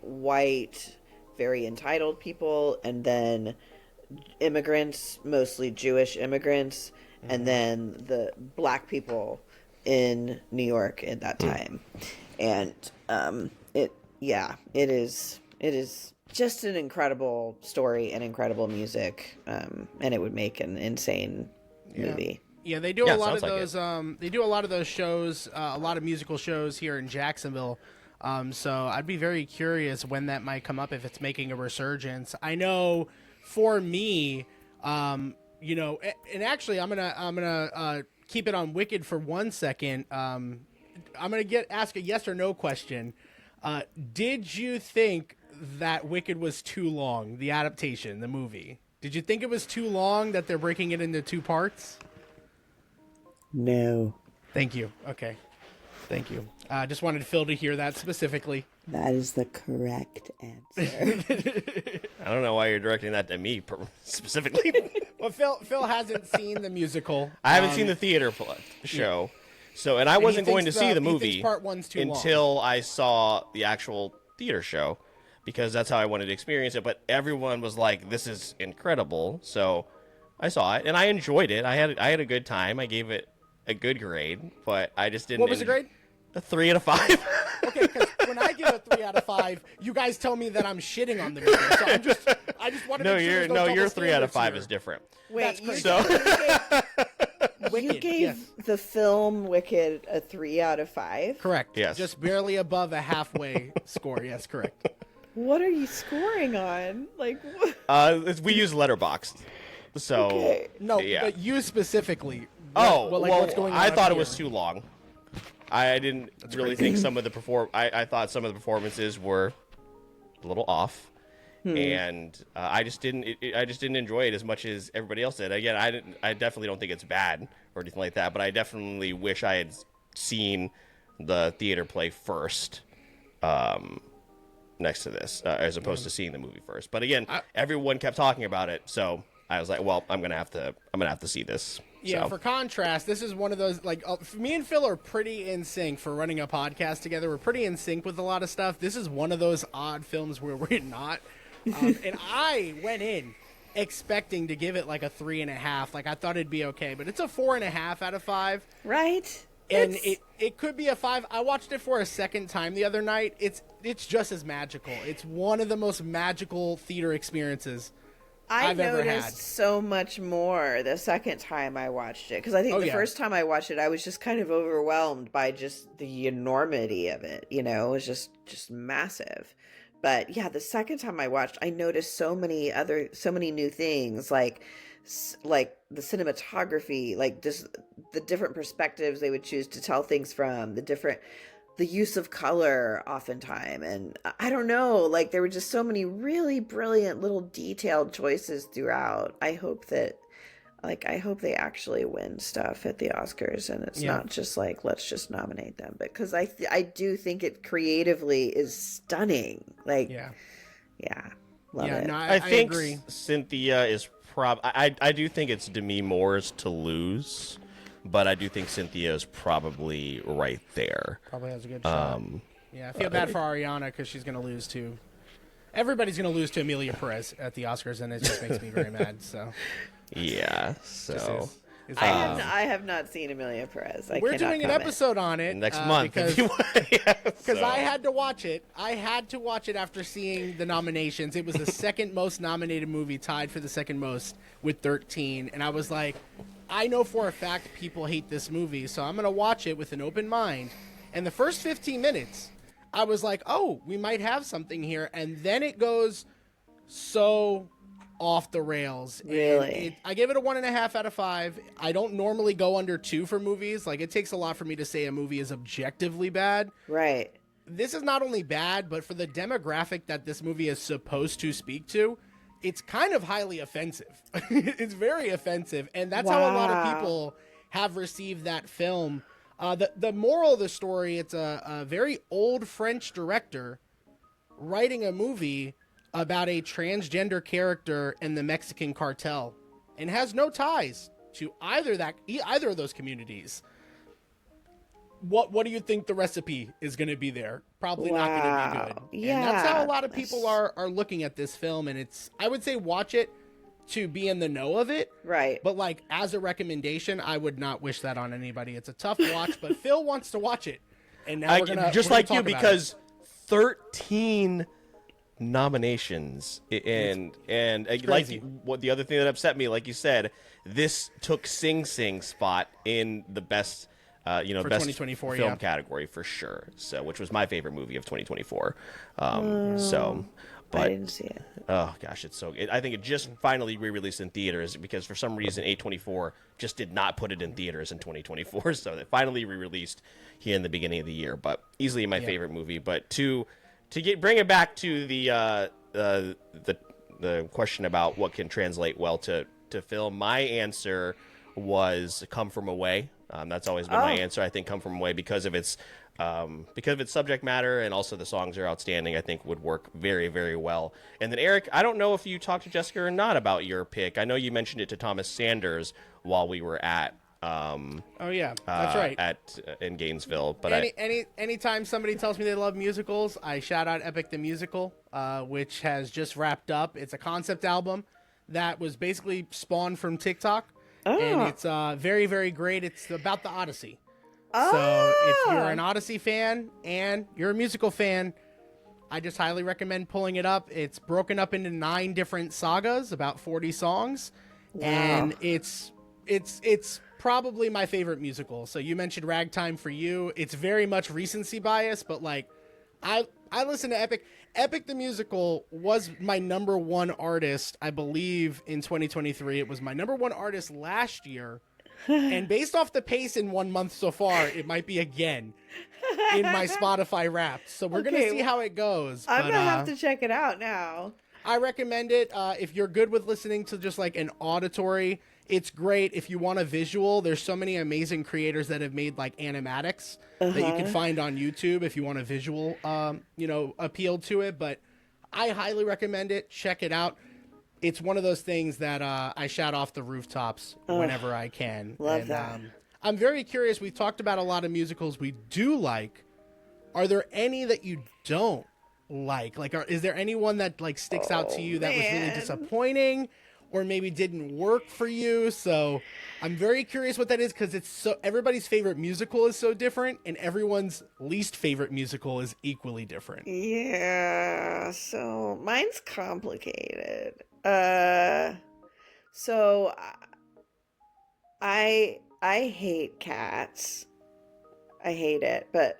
white, very entitled people, and then immigrants, mostly Jewish immigrants, and then the black people in New York at that time. And it is just an incredible story and incredible music, and it would make an insane movie. Yeah, they do a lot of those. They do a lot of those shows, a lot of musical shows here in Jacksonville. So I'd be very curious when that might come up, if it's making a resurgence. I know for me, and actually I'm gonna keep it on Wicked for 1 second. I'm gonna ask a yes or no question. Did you think that Wicked was too long? The adaptation, the movie. Did you think it was too long, that they're breaking it into 2 parts? No. Thank you. Okay. Thank you. Just wanted Phil to hear that specifically. That is the correct answer. I don't know why you're directing that to me specifically. Well, Phil hasn't seen the musical. I haven't seen the theater show. So, and I wasn't going to see the movie part 1's too until long. I saw the actual theater show, because that's how I wanted to experience it. But everyone was like, "This is incredible!" So I saw it and I enjoyed it. I had a good time. I gave it a good grade, but I just didn't. What was the grade? A 3 out of 5. Okay, because when I give a 3 out of 5, you guys tell me that I'm shitting on the movie. So I just want to make sure your 3 out of 5 is different. Wait, you gave the film Wicked a 3 out of 5? Correct. Yes. Just barely above a halfway score. Yes, correct. What are you scoring on? We use Letterboxd. So okay. No, yeah. But you specifically. What's going on? I thought it was here? too long. I didn't really think some of the I thought some of the performances were a little off, and I just didn't enjoy it as much as everybody else did. Again, I definitely don't think it's bad or anything like that, but I definitely wish I had seen the theater play first, and next to this, as opposed to seeing the movie first. But again, everyone kept talking about it, so I was like, well, I'm gonna have to see this. Yeah, So. for contrast, this is one of those, like, me and Phil are pretty in sync for running a podcast together. We're pretty in sync with a lot of stuff. This is one of those odd films where we're not. And I went in expecting to give it like a 3.5. Like, I thought it'd be okay, but it's a 4.5 out of 5. Right. And it could be a 5. I watched it for a second time the other night. It's just as magical. It's one of the most magical theater experiences I've ever had. Noticed so much more the second time I watched it, because I think the first time I watched it, I was just kind of overwhelmed by just the enormity of it. You know, it was just massive. But yeah, the second time I watched, I noticed so many new things, like the cinematography, like just the different perspectives they would choose to tell things from, the use of color oftentimes. And I don't know, like there were just so many really brilliant little detailed choices throughout. I hope they actually win stuff at the Oscars, and it's not just like, let's just nominate them, because I do think it creatively is stunning. Like, love it. No, I think agree. Cynthia is I do think it's Demi Moore's to lose, but I do think Cynthia is probably right there. Probably has a good shot. I feel bad for Ariana because she's going to lose to... Everybody's going to lose to Emilia Perez at the Oscars, and it just makes me very mad, so... Yeah, so... I have not seen Emilia Perez. We're doing an episode on it next month because if you want. Because I had to watch it. I had to watch it after seeing the nominations. It was the second most nominated movie, tied for the second most with 13. And I was like, I know for a fact people hate this movie, so I'm going to watch it with an open mind. And the first 15 minutes, I was like, oh, we might have something here. And then it goes so off the rails. Really? I give it a 1.5 out of 5. I don't normally go under 2 for movies. Like, it takes a lot for me to say a movie is objectively bad. Right. This is not only bad, but for the demographic that this movie is supposed to speak to, it's kind of highly offensive. It's very offensive, and that's how a lot of people have received that film. The moral of the story, it's a very old French director writing a movie about a transgender character in the Mexican cartel, and has no ties to either of those communities. What do you think the recipe is going to be there? Probably not going to be good. Yeah, and that's how a lot of people are looking at this film, and I would say watch it to be in the know of it. Right. But like, as a recommendation, I would not wish that on anybody. It's a tough watch, but Phil wants to watch it. And now we're gonna like talk you, about because 13 nominations, and like what the other thing that upset me, like you said, this took Sing Sing's spot in the best best 2024 film category for sure, so which was my favorite movie of 2024. But I didn't see it. Oh gosh, it's so good. I think it just finally re-released in theaters, because for some reason A24 just did not put it in theaters in 2024, so they finally re-released here in the beginning of the year. But easily my favorite movie. But to bring it back to the question about what can translate well to film, my answer was Come From Away. That's always been my answer. I think Come From Away, because of its subject matter, and also the songs are outstanding, I think would work very, very well. And then Eric, I don't know if you talked to Jessica or not about your pick. I know you mentioned it to Thomas Sanders while we were at that's right, in Gainesville. But anytime somebody tells me they love musicals, I shout out Epic the Musical, which has just wrapped up. It's a concept album that was basically spawned from TikTok, and it's very, very great. It's about the Odyssey. So if you're an Odyssey fan and you're a musical fan, I just highly recommend pulling it up. It's broken up into 9 different sagas, about 40 songs, and it's probably my favorite musical. So you mentioned Ragtime for You. It's very much recency bias, but like I listen to Epic. Epic the Musical was my number 1 artist, I believe, in 2023. It was my number 1 artist last year. And based off the pace in 1 month so far, it might be again in my Spotify Wrapped. So we're going to see how it goes. I'm going to have to check it out now. I recommend it if you're good with listening to just like an auditory It's great if you want a visual. There's so many amazing creators that have made like animatics that you can find on YouTube if you want a visual, appeal to it. But I highly recommend it. Check it out. It's one of those things that I shout off the rooftops whenever I can. Love that. I'm very curious. We've talked about a lot of musicals we do like. Are there any that you don't like? Like, is there anyone that like sticks out to you that was really disappointing, or maybe didn't work for you? So I'm very curious what that is, because it's so everybody's favorite musical is so different, and everyone's least favorite musical is equally different. Yeah, so mine's complicated. So I hate Cats. I hate it, but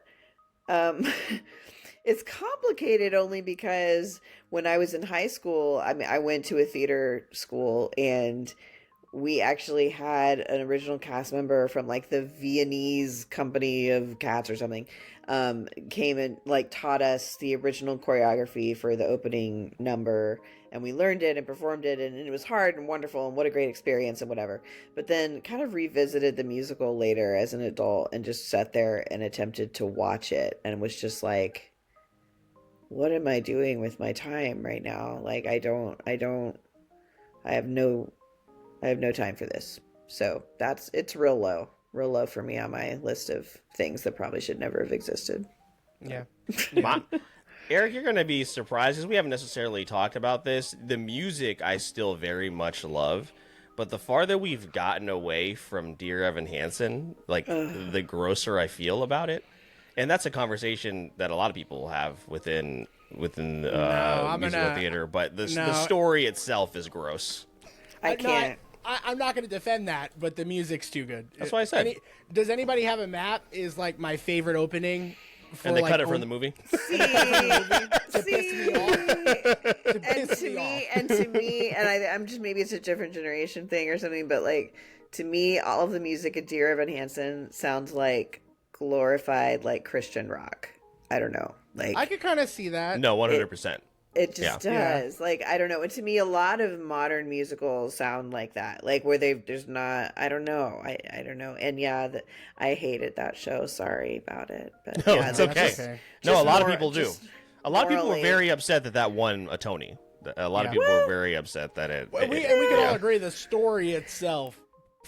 it's complicated only because when I was in high school, I went to a theater school, and we actually had an original cast member from like the Viennese company of Cats or something, came and like taught us the original choreography for the opening number, and we learned it and performed it, and it was hard and wonderful, and what a great experience and whatever. But then kind of revisited the musical later as an adult and just sat there and attempted to watch it, and was just like, what am I doing with my time right now? Like, I have no time for this. So it's real low for me on my list of things that probably should never have existed. Yeah. Eric, you're going to be surprised because we haven't necessarily talked about this. The music I still very much love, but the farther we've gotten away from Dear Evan Hansen, like the grosser I feel about it. And that's a conversation that a lot of people have within musical theater, but the story itself is gross. I can't. I'm not going to defend that, but the music's too good. That's what I said. Does anybody have a map? Is like my favorite opening. And they cut it from the movie. To me, I'm just, maybe it's a different generation thing or something, but like, to me, all of the music of Dear Evan Hansen sounds like glorified like Christian rock. I don't know. Like, I could kind of see that. No, 100%. It just does. Yeah. Like, I don't know. And to me, a lot of modern musicals sound like that. Like, where there's not, I don't know. I don't know. And yeah, I hated that show. Sorry about it. But no, yeah, it's okay. No, a lot of people do. A lot of people were very upset that won a Tony. A lot of people were very upset that it. We can all agree the story itself.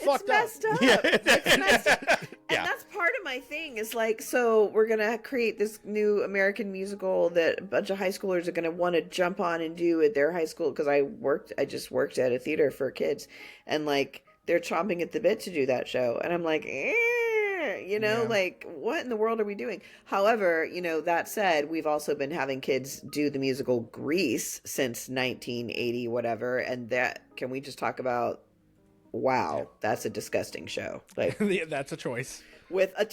It's messed up. Yeah. It's messed up. And that's part of my thing is like, so we're going to create this new American musical that a bunch of high schoolers are going to want to jump on and do at their high school. Cause I just worked at a theater for kids, and like, they're chomping at the bit to do that show. And I'm like, like, what in the world are we doing? However, that said, we've also been having kids do the musical Grease since 1980, whatever. And can we just talk about, wow, that's a disgusting show. Like, that's a choice with a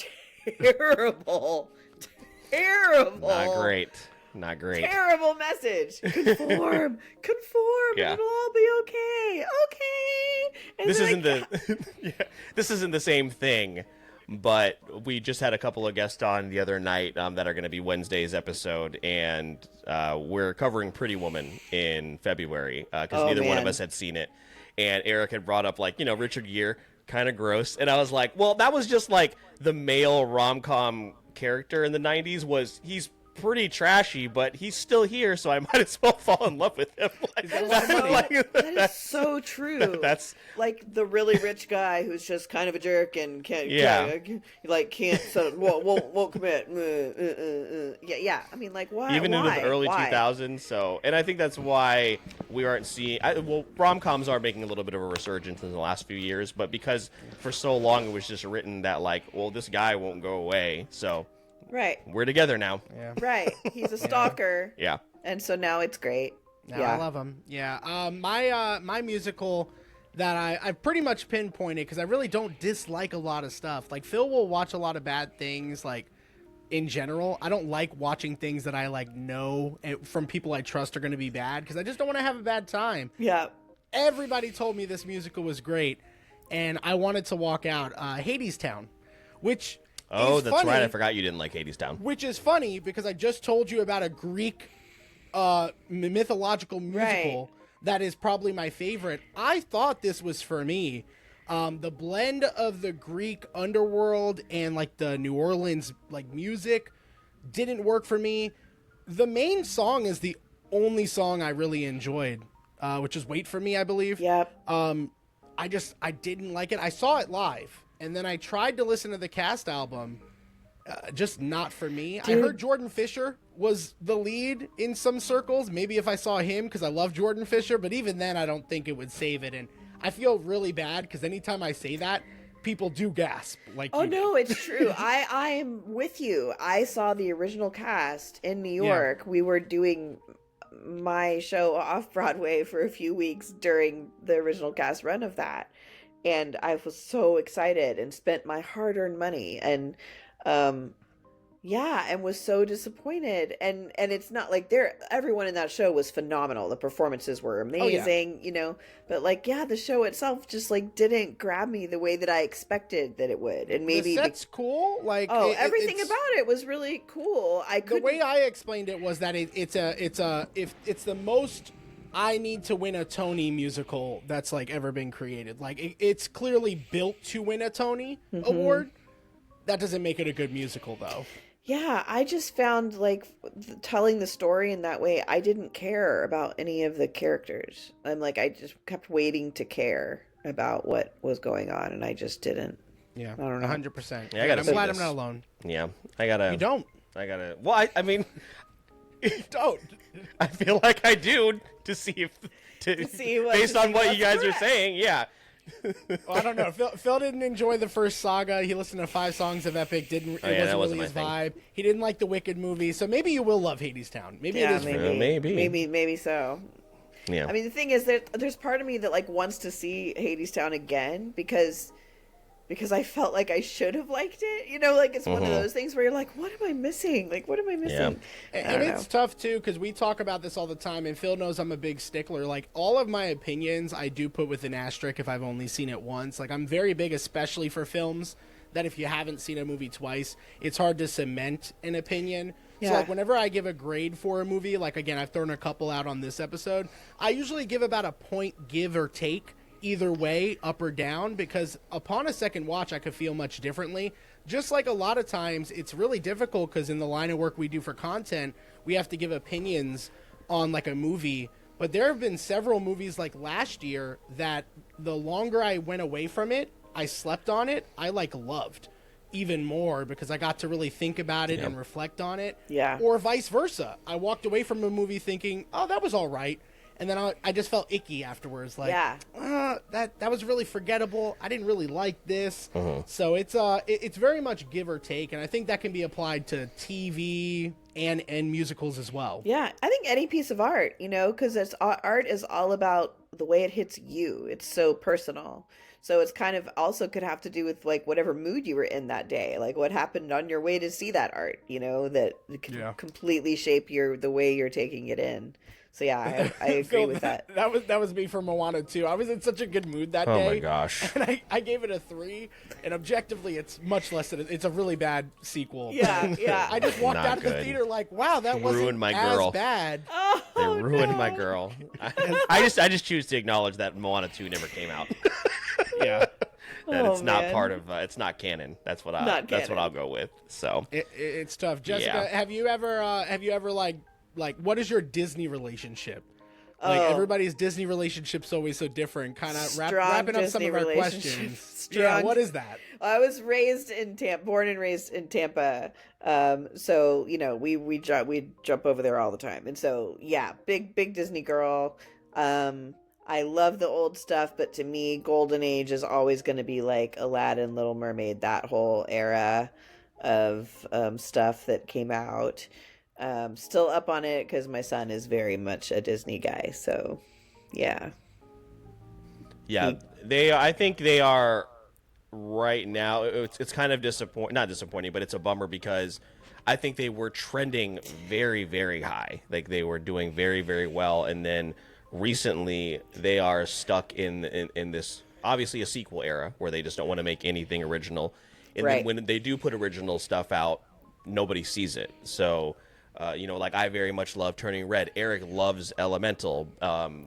terrible, not great, terrible message. Conform, yeah. it'll all be okay. And this isn't the same thing. But we just had a couple of guests on the other night that are going to be Wednesday's episode, and we're covering Pretty Woman in February because neither one of us had seen it. And Eric had brought up, like, Richard Gere, kind of gross. And I was like, well, that was just like the male rom-com character in the 90s. He's pretty trashy, but he's still here, so I might as well fall in love with him. That is so true. That's like the really rich guy who's just kind of a jerk and can't won't commit. Yeah. I mean, like, why? Even into the early 2000s. So, and I think that's why we aren't seeing. Rom-coms are making a little bit of a resurgence in the last few years, but because for so long it was just written that, like, well, this guy won't go away, so. Right. We're together now. Yeah. Right. He's a stalker. Yeah. And so now it's great. I love him. Yeah. My musical that I've pretty much pinpointed, because I really don't dislike a lot of stuff. Like, Phil will watch a lot of bad things, like, in general. I don't like watching things that I, like, know from people I trust are going to be bad, because I just don't want to have a bad time. Yeah. Everybody told me this musical was great, and I wanted to walk out. Hadestown, which... Oh, that's funny, right. I forgot you didn't like Hadestown. Which is funny because I just told you about a Greek mythological musical, that is probably my favorite. I thought this was for me. The blend of the Greek underworld and like the New Orleans like music didn't work for me. The main song is the only song I really enjoyed, which is "Wait for Me," I believe. Yep. I didn't like it. I saw it live, and then I tried to listen to the cast album. Just not for me. Dude. I heard Jordan Fisher was the lead in some circles. Maybe if I saw him, because I love Jordan Fisher, but even then I don't think it would save it. And I feel really bad because anytime I say that, people do gasp. Like, oh no, it's true. I'm with you. I saw the original cast in New York. Yeah. We were doing my show off Broadway for a few weeks during the original cast run of that, and I was so excited and spent my hard-earned money and and was so disappointed. And it's not like everyone in that show was phenomenal. The performances were amazing, you know, but like, the show itself just like didn't grab me the way that I expected that it would. And maybe the set's cool. Like, everything about it was really cool. The way I explained it was that it's the most I Need to Win a Tony musical that's like ever been created. Like it's clearly built to win a Tony award. That doesn't make it a good musical, though. Yeah, I just found, like, telling the story in that way, I didn't care about any of the characters. I just kept waiting to care about what was going on, and I just didn't. Yeah, I don't know. 100%. Yeah, I'm glad I'm not alone. Yeah, You don't. Well, I mean, You don't. I feel like I do to see based on what you guys are saying. Yeah. Well, I don't know. Phil didn't enjoy the first Saga. He listened to 5 songs of Epic. It wasn't really his vibe. He didn't like the Wicked movie. So maybe you will love Hadestown. Maybe it is. Maybe so. Yeah. I mean, the thing is that there's part of me that like wants to see Hadestown again because I felt like I should have liked it. You know, like it's one of those things where you're like, what am I missing? Like, what am I missing? Yeah. And it's tough, too, because we talk about this all the time, and Phil knows I'm a big stickler. Like, all of my opinions I do put with an asterisk if I've only seen it once. Like, I'm very big, especially for films, that if you haven't seen a movie twice, it's hard to cement an opinion. Yeah. So, like, whenever I give a grade for a movie, like, again, I've thrown a couple out on this episode, I usually give about a point give or take either way, up or down, because upon a second watch I could feel much differently. Just like a lot of times it's really difficult because in the line of work we do for content, we have to give opinions on like a movie, but there have been several movies like last year that the longer I went away from it, I slept on it, I like loved even more because I got to really think about it and reflect on it. Yeah. Or vice versa. I walked away from a movie thinking, oh, that was all right. And then I just felt icky afterwards. Like, that was really forgettable. I didn't really like this. So it's very much give or take. And I think that can be applied to TV and musicals as well. Yeah, I think any piece of art, you know, because art is all about the way it hits you. It's so personal. So it's kind of also could have to do with like whatever mood you were in that day, like what happened on your way to see that art, you know, that could completely shape the way you're taking it in. So yeah, I agree with that. That was me for Moana too. I was in such a good mood that day. Oh my gosh! And I gave it a 3, and objectively, it's much less than it's a really bad sequel. Yeah, yeah. I just walked out of the theater like, wow, that wasn't as bad. They ruined my girl. I just choose to acknowledge that Moana 2 never came out. Yeah. That it's not part of it's not canon. That's what I'll go with. So it's tough. Jessica, have you ever like what is your Disney relationship? Like everybody's Disney relationship's always so different. Kind of wrapping up some of our questions. Yeah, what is that? I was born and raised in Tampa. So you know we jump over there all the time, and so yeah, big Disney girl. I love the old stuff, but to me, Golden Age is always going to be like Aladdin, Little Mermaid, that whole era of stuff that came out. Still up on it because my son is very much a Disney guy. So, yeah. Yeah, I think they are right now. It's kind of not disappointing, but it's a bummer because I think they were trending very, very high. Like they were doing very, very well, and then recently they are stuck in this obviously a sequel era where they just don't want to make anything original. And then when they do put original stuff out, nobody sees it. So Like I very much love Turning Red. Eric loves Elemental.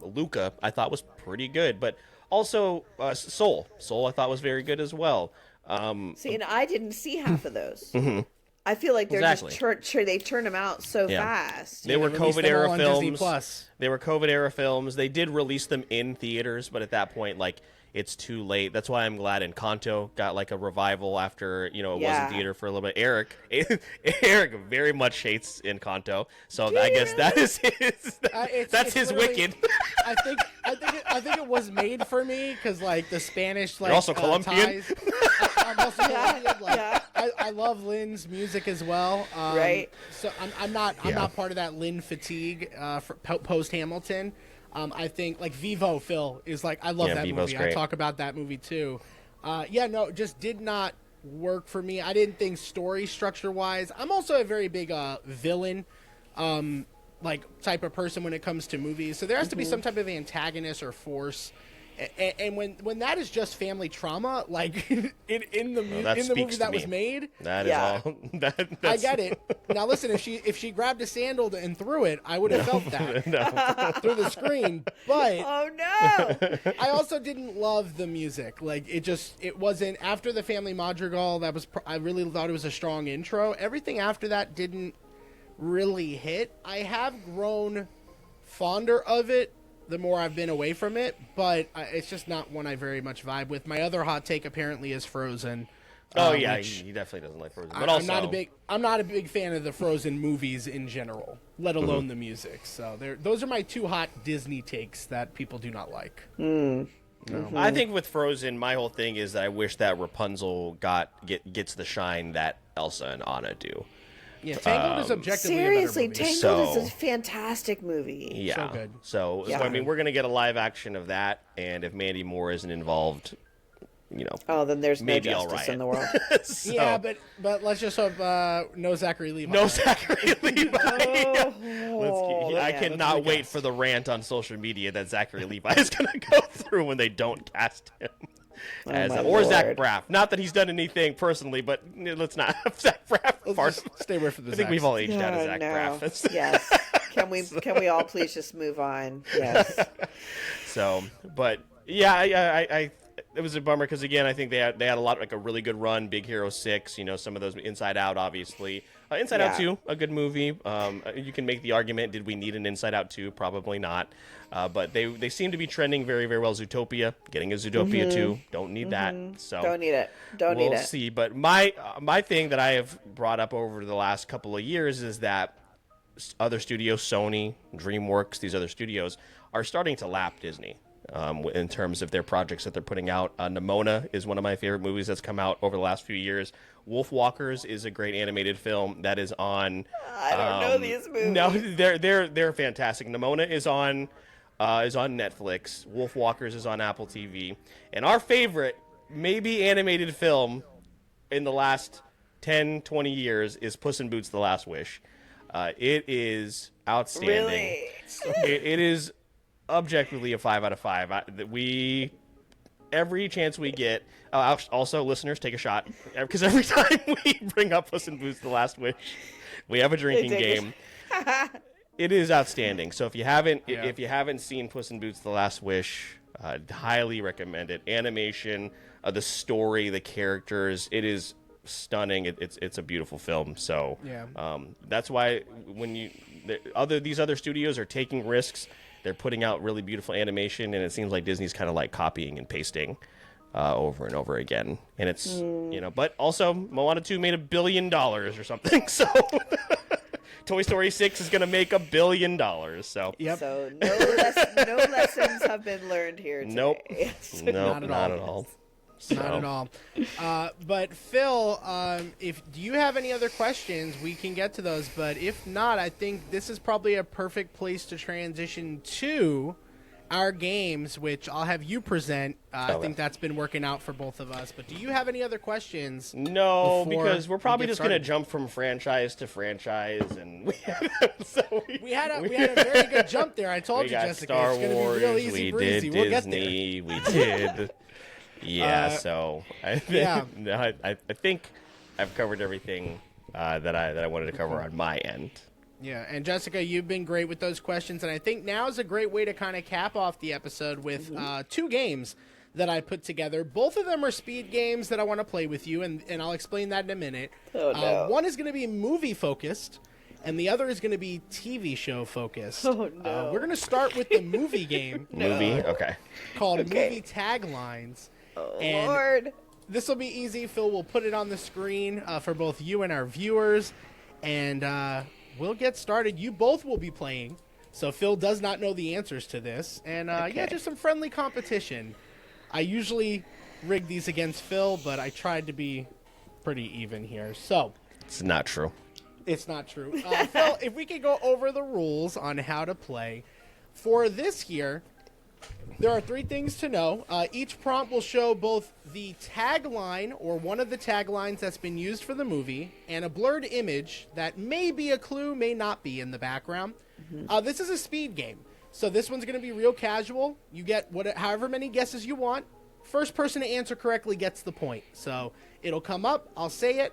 Luca, I thought was pretty good, but also Soul. Soul, I thought was very good as well. See, and I didn't see half of those. Mm-hmm. I feel like they're Exactly. just they turn them out so fast. They were released COVID them all era on Disney films. Plus. They were COVID era films. They did release them in theaters, but at that point, like, it's too late. That's why I'm glad Encanto got like a revival after, it was in theater for a little bit. Eric very much hates Encanto, so I guess that is his. That's his Wicked. I think it was made for me because like the Spanish like You're also Colombian. ties. I'm also Colombian. Like, yeah. I love Lynn's music as well. Right. So I'm not part of that Lynn fatigue for post Hamilton. I think like Vivo Phil is like I love that Vivo's movie. great. I talk about that movie too. Just did not work for me. I didn't think story structure wise. I'm also a very big villain like type of person when it comes to movies. So there has to be some type of antagonist or force. And when that is just family trauma, like in the movie that was made, that is all. I get it. Now listen, if she grabbed a sandal and threw it, I would have felt that through the screen. But Oh no! I also didn't love the music. Like it wasn't after the Family Madrigal. That was I really thought it was a strong intro. Everything after that didn't really hit. I have grown fonder of it the more I've been away from it, but it's just not one I very much vibe with. My other hot take apparently is Frozen. Oh yeah, he definitely doesn't like Frozen. But I'm not a big fan of the Frozen movies in general, let alone the music. So those are my two hot Disney takes that people do not like. I think with Frozen, my whole thing is that I wish that Rapunzel gets the shine that Elsa and Anna do. Yeah, Tangled is objectively Seriously, a better movie. Tangled is a fantastic movie. Yeah. So good. So Yeah. I mean, we're gonna get a live action of that, and if Mandy Moore isn't involved, then there's no maybe I'll justice riot. in the world. So, Yeah, but let's just hope no Zachary Levi. no Zachary Levi. Oh, I yeah, cannot wait for the rant on social media that Zachary Levi is gonna go through when they don't cast him. my Or Zach Lord. Braff. Not that he's done anything personally, but let's not have Zach Braff. Let's just stay away from the I think Zachs. we've all aged out of Oh, Zach no. Braff. Yes. Can we all please just move on? Yes. So, but yeah, I it was a bummer because again, I think they had a lot, like a really good run. Big Hero 6, some of those, Inside Out, obviously. Inside Out 2, a good movie. You can make the argument, did we need an Inside Out 2? Probably not. But they seem to be trending very, very well. Zootopia, getting a Zootopia 2, don't need that. So Don't need it. Don't we'll need it. see. But my thing that I have brought up over the last couple of years is that other studios, Sony, DreamWorks, these other studios, are starting to lap Disney. In terms of their projects that they're putting out. Nimona is one of my favorite movies that's come out over the last few years. Wolf Walkers is a great animated film that is on. I don't know these movies. No, they're fantastic. Nimona is on Netflix. Wolf Walkers is on Apple TV. And our favorite, maybe animated film in the last 10, 20 years is Puss in Boots: The Last Wish. It is outstanding. Really? It is objectively a 5 out of 5. Every chance we get. Also, listeners, take a shot because every time we bring up Puss in Boots: The Last Wish, we have a drinking game. It is outstanding. So if you haven't seen Puss in Boots: The Last Wish, highly recommend it. Animation, the story, the characters, it is stunning. It's a beautiful film. So that's why when these other studios are taking risks. They're putting out really beautiful animation, and it seems like Disney's kind of like copying and pasting over and over again. And it's, but also Moana 2 made $1 billion or something. So Toy Story 6 is going to make $1 billion. So, Yep. So no lessons have been learned here today. Nope. Not at Not all. at all. Not at all. But Phil, do you have any other questions, we can get to those. But if not, I think this is probably a perfect place to transition to our games, which I'll have you present. I think that's been working out for both of us. But do you have any other questions? No, before because we're probably we get just going to started? jump from franchise to franchise, and We had a very good jump there. I told we you, got Jessica. Star It's going to Wars, be real easy we breezy. did We'll get there. Disney, we did. Yeah, so I think, I think I've covered everything that I wanted to cover on my end. Yeah, and Jessica, you've been great with those questions, and I think now is a great way to kind of cap off the episode with two games that I put together. Both of them are speed games that I want to play with you, and I'll explain that in a minute. Oh, no. One is going to be movie-focused, and the other is going to be TV show-focused. Oh, no. We're going to start with the movie game. Okay. Called Movie Taglines. Oh, And Lord. this will be easy. Phil will put it on the screen for both you and our viewers, and we'll get started. You both will be playing, so Phil does not know the answers to this. And yeah, just some friendly competition. I usually rig these against Phil, but I tried to be pretty even here. So It's not true. it's not true. Phil, if we could go over the rules on how to play. For this here, there are 3 things to know. Each prompt will show both the tagline or one of the taglines that's been used for the movie and a blurred image that may be a clue, may not be in the background. This is a speed game. So this one's going to be real casual. You get however many guesses you want. First person to answer correctly gets the point. So it'll come up. I'll say it.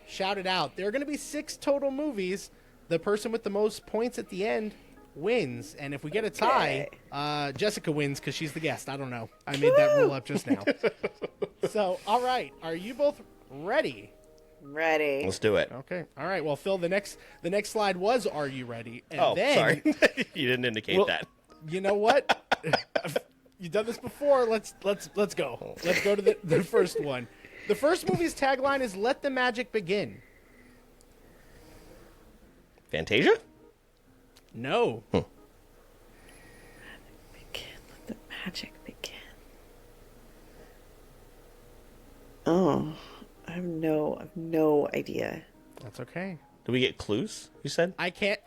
Shout it out. There are going to be 6 total movies. The person with the most points at the end wins. And if we get a tie, Jessica wins because she's the guest. I don't know. I made that rule up just now. So, all right. Are you both ready? Ready. Let's do it. Okay. All right. Well, Phil, the next slide was "Are you ready?" And Sorry. You didn't indicate that. You know what? You've done this before. Let's go. Let's go to the first one. The first movie's tagline is "Let the magic begin." Fantasia? No. Begin. Let the magic begin. Oh, I have no idea. That's okay. Do we get clues, you said? I can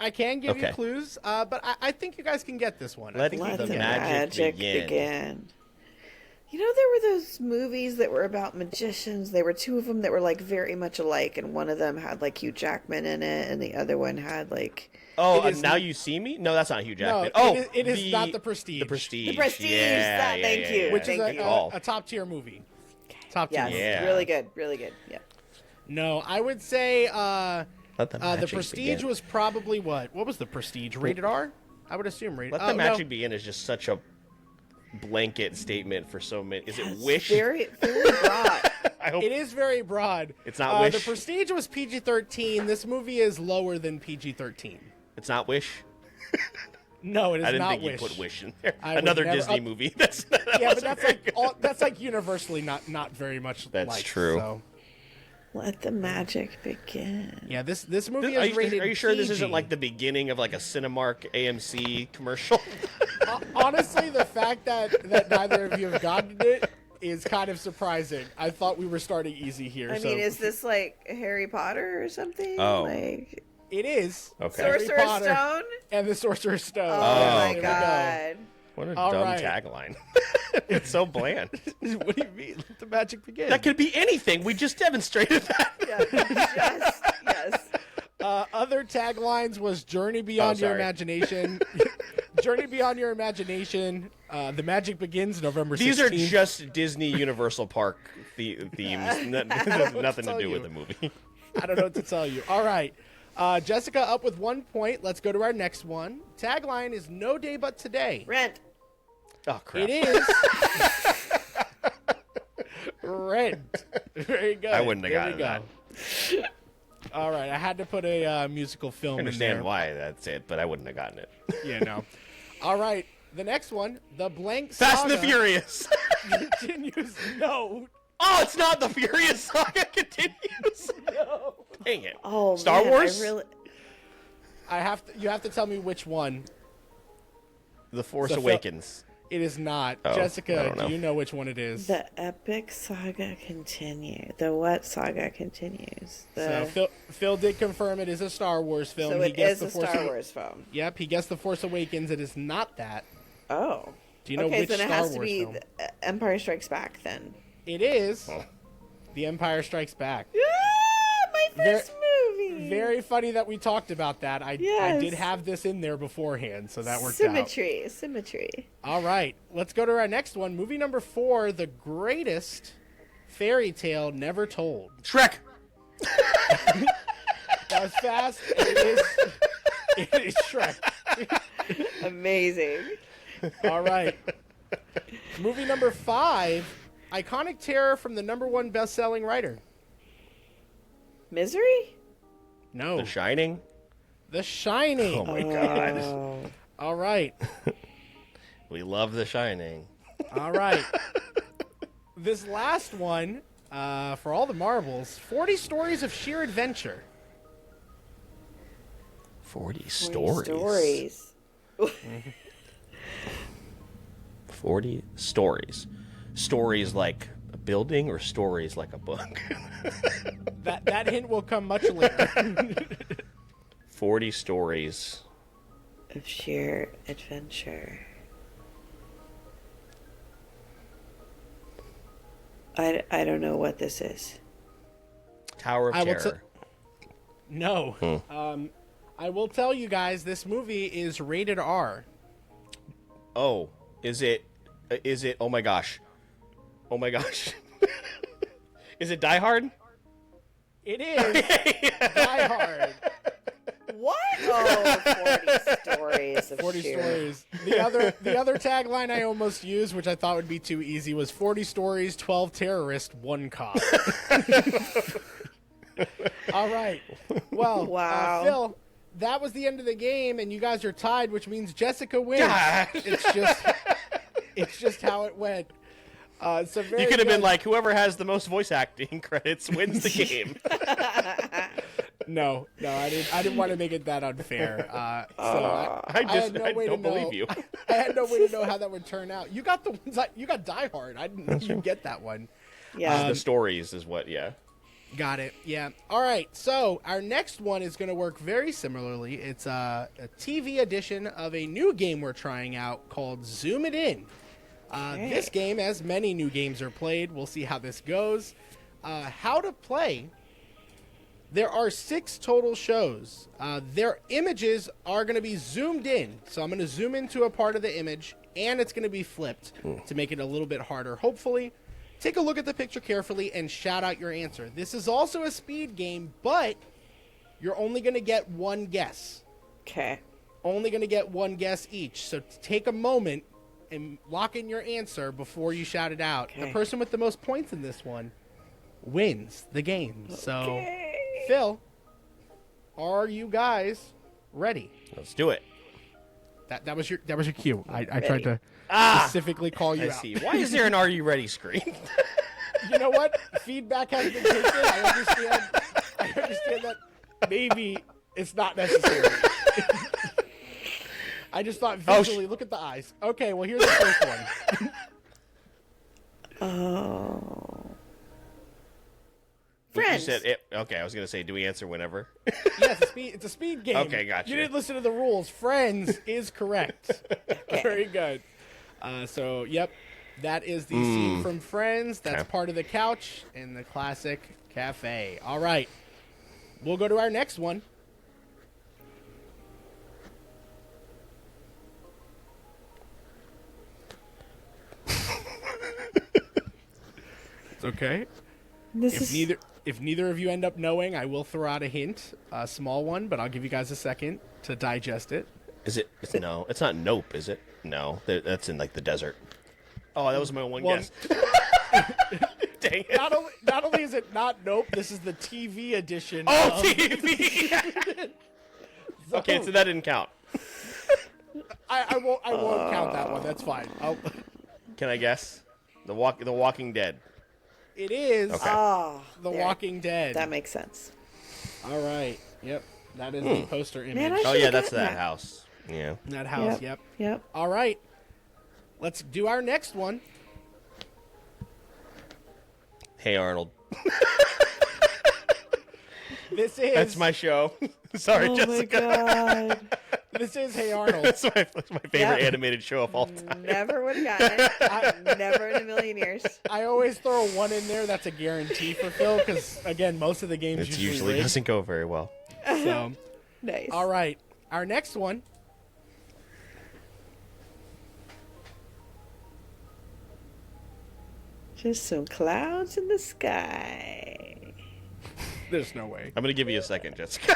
give you Okay. clues, but I think you guys can get this one. I Let think the you can get it. magic begin. You know, there were those movies that were about magicians. There were 2 of them that were like very much alike, and one of them had like Hugh Jackman in it, and the other one had like. Oh, It is Now You See Me? No, that's not Hugh Jackman. No, oh, it is not The Prestige. The Prestige. The Prestige, Yeah, thank you. Which is Thank you. a top tier movie. Top tier. Yes, movie. Yeah. really good, really good. Yeah. No, I would say Let the The magic Prestige begin. was probably what? What was The Prestige? Rated R? I would assume rated. Let the magic begin is just such a blanket statement for so many. Is it Wish? Very, very broad. I hope It is very broad. It's not Wish. The Prestige was PG-13. This movie is lower than PG-13. it's not Wish. No, it is I didn't not think Wish. you put Wish in there. I would Another never- Disney movie. That Yeah, but wasn't that's very like good. that's like universally not very much. That's liked, true. So. Let the magic begin. Yeah, this movie Are is you, rated. are you sure this PG. isn't like the beginning of like a Cinemark AMC commercial? Honestly, the fact that neither of you have gotten it is kind of surprising. I thought we were starting easy here. I so mean, is this like Harry Potter or something? Oh. Like it is Okay. Harry Sorcerer's Potter Stone? and the Sorcerer's Stone. Oh, my There we go. god. What a All dumb right. tagline. It's so bland. What do you mean? Let the magic begin. That could be anything. We just demonstrated that. Yeah, yes. Other taglines was "Journey Beyond Your sorry. Imagination." Journey Beyond Your Imagination. The Magic Begins November 16th. These are just Disney Universal Park themes. Nothing to tell do you. with the movie. I don't know what to tell you. All right. Jessica up with 1 point. Let's go to our next one. Tagline is "No Day But Today." Rent. Oh, crap. It is Rent. Very good. I wouldn't have There we gotten go. All right. I had to put a musical film I in understand there. why that's it, but I wouldn't have gotten it. Yeah, no. All right. The next one, The Blank Fast and Saga the Furious. continues. No. Oh, it's not the Furious Saga continues. No. Dang it. Oh, Star man, Wars? I really... You have to tell me which one. The Force So Phil- Awakens. It is not. Oh, I Jessica, don't do know. you know which one it is? The epic saga continues. The what saga continues? The... So Phil did confirm it is a Star Wars film. So He it guessed is The a Force Star Awa- Wars film. Yep, he guessed The Force Awakens. It is not that. Oh. Do you know okay, which then it Star has to Wars be film? Empire Strikes Back then. It is Oh. The Empire Strikes Back. Ah, my first movie. Very funny that we talked about that. I Yes. did have this in there beforehand, so that worked Symmetry. out. All right, let's go to our next one. Movie number 4, The Greatest Fairy Tale Never Told. Shrek. That was fast. And it is It is Shrek. Amazing. All right. Movie number 5, iconic terror from the #1 best-selling writer. Misery? No. The Shining. The Shining. Oh my god. All right. We love The Shining. All right. This last one, for all the marbles, 40 Stories of Sheer Adventure. 40 stories. 40 stories. Stories like a building or stories like a book? That hint will come much later. 40 stories. Of sheer adventure. I don't know what this is. Tower of Terror. No. I will tell you guys, this movie is rated R. Oh, is it, oh my gosh. Oh my gosh. Is it Die Hard? It is Die Hard. What? Oh, 40 stories of 40 sheer. stories. The other tagline I almost used, which I thought would be too easy, was 40 stories, 12 terrorists, 1 cop. All right. Well, Wow. Phil, that was the end of the game, and you guys are tied, which means Jessica wins. It's just how it went. So very You could have been good. like, whoever has the most voice acting credits wins the game. No, I didn't want to make it that unfair. I don't believe you. I had no way to know how that would turn out. You got the ones. You got Die Hard. I didn't even get that one. Yeah. The stories is what, yeah. Got it. Yeah. All right. So our next one is going to work very similarly. It's a TV edition of a new game we're trying out called Zoom It In. This game, as many new games are played, we'll see how this goes. How to play. There are 6 total shows. Their images are going to be zoomed in. So I'm going to zoom into a part of the image, and it's going to be flipped to make it a little bit harder, hopefully. Take a look at the picture carefully and shout out your answer. This is also a speed game, but you're only going to get 1 guess. Okay. Only going to get 1 guess each. So take a moment and lock in your answer before you shout it out. Okay. The person with the most points in this one wins the game. So, Okay. Phil, are you guys ready? Let's do it. That was your cue. I tried to specifically call you I out. see. Why is there an Are You Ready screen? You know what? Feedback has been taken. I understand that maybe it's not necessary. I just thought visually, look at the eyes. Okay, well, here's the first one. Oh. You Friends. said it. Okay, I was going to say, do we answer whenever? Yeah, it's a speed game. Okay, gotcha. You didn't listen to the rules. Friends is correct. Very good. So, yep, that is the scene from Friends. That's Okay. part of the couch in the classic cafe. All right. We'll go to our next one. It's okay. If neither of you end up knowing, I will throw out a hint, a small one, but I'll give you guys a second to digest it. No, it's not Nope, is it? No, that's in like the desert. Oh, that was my one guess. Dang it. Not only is it not Nope, this is the TV edition. Oh, TV! Okay, so that didn't count. I won't count that one. That's fine. Can I guess? The Walking Dead. It is Okay. Oh, The there. Walking Dead. That makes sense. All right. Yep. That is the poster image. Man, I Oh should've yeah, that's gotten that that. house. Yeah. That house. Yep. Yep. All right. Let's do our next one. Hey Arnold. This is That's my show. Sorry, Oh Jessica. my god. This is Hey Arnold. That's my favorite animated show of all time. Never would have gotten it. Never in a million years. I always throw a 1 in there. That's a guarantee for Phil because again, most of the games It usually usually rigged, doesn't go very well. So, Nice. all right. Our next one. Just some clouds in the sky. There's no way. I'm gonna give you a second, Jessica.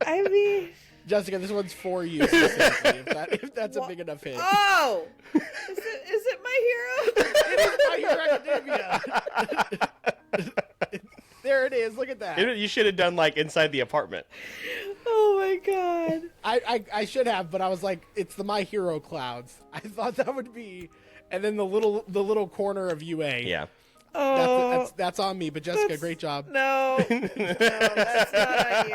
I mean, Jessica, this one's for you specifically, if that's a big enough hint. Oh, is it My Hero? It is My Hero Academia. There it is. Look at that. You should have done like inside the apartment. Oh my god. I should have, but I was like, it's the My Hero clouds. I thought that would be, and then the little corner of UA. Yeah. Oh, that's on me. But Jessica, great job. No, that's not on you.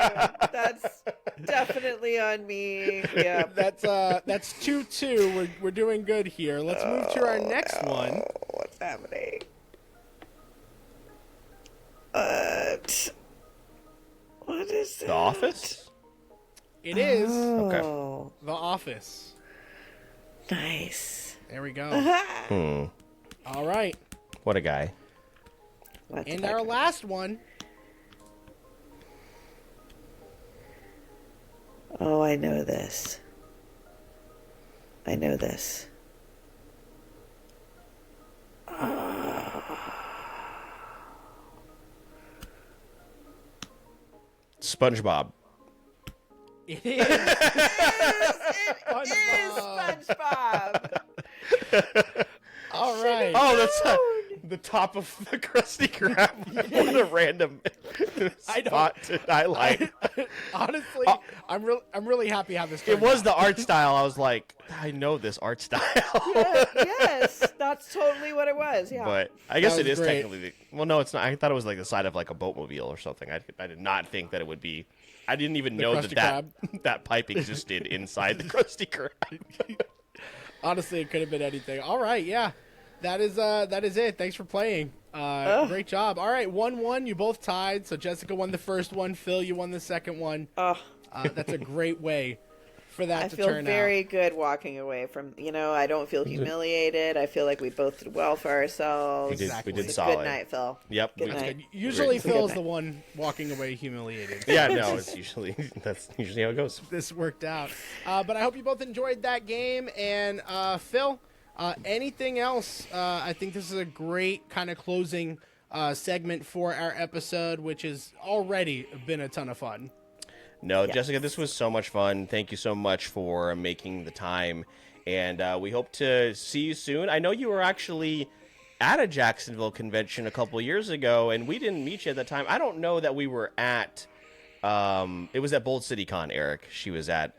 That's definitely on me. Yeah. That's 2-2. We're doing good here. Let's move to our next one. What's happening? What is it? The Office? It is Oh, The Office. nice. There we go. Hmm. All right. What a guy. What And the our fuck? last one. Oh, I know this. I know this. SpongeBob. It is. It is SpongeBob. All right. Oh, that's the top of the Krusty Krab. What a random spot to highlight. Honestly, I'm really happy how this It turned was out. the art style. I was like, I know this art style. Yes, that's totally what it was. Yeah. But I guess That it was is great. technically. Well, no, it's not. I thought it was like the side of like a boatmobile or something. I did not think that it would be. I didn't even know Krusty that pipe existed inside the Krusty Krab. Honestly, it could have been anything. All right, yeah. That is it. Thanks for playing. Great job. All right, 1-1. You both tied. So Jessica won the first one. Phil, you won the second one. That's a great way for that I to feel turn very good walking away from. I don't feel humiliated. I feel like we both did well for ourselves. We did. Exactly. We did Good solid. Good night, Phil. Yep. Good we- night. out. Usually Great. Phil's Good the night. one walking away humiliated. Yeah. No. It's usually that's usually how it goes. This worked out. But I hope you both enjoyed that game. And Phil, anything else? I think this is a great kind of closing segment for our episode, which has already been a ton of fun. No, Jessica, this was so much fun. Thank you so much for making the time, and we hope to see you soon. I know you were actually at a Jacksonville convention a couple years ago, and we didn't meet you at the time. I don't know that we were at. It was at Bold City Con, Eric. She was at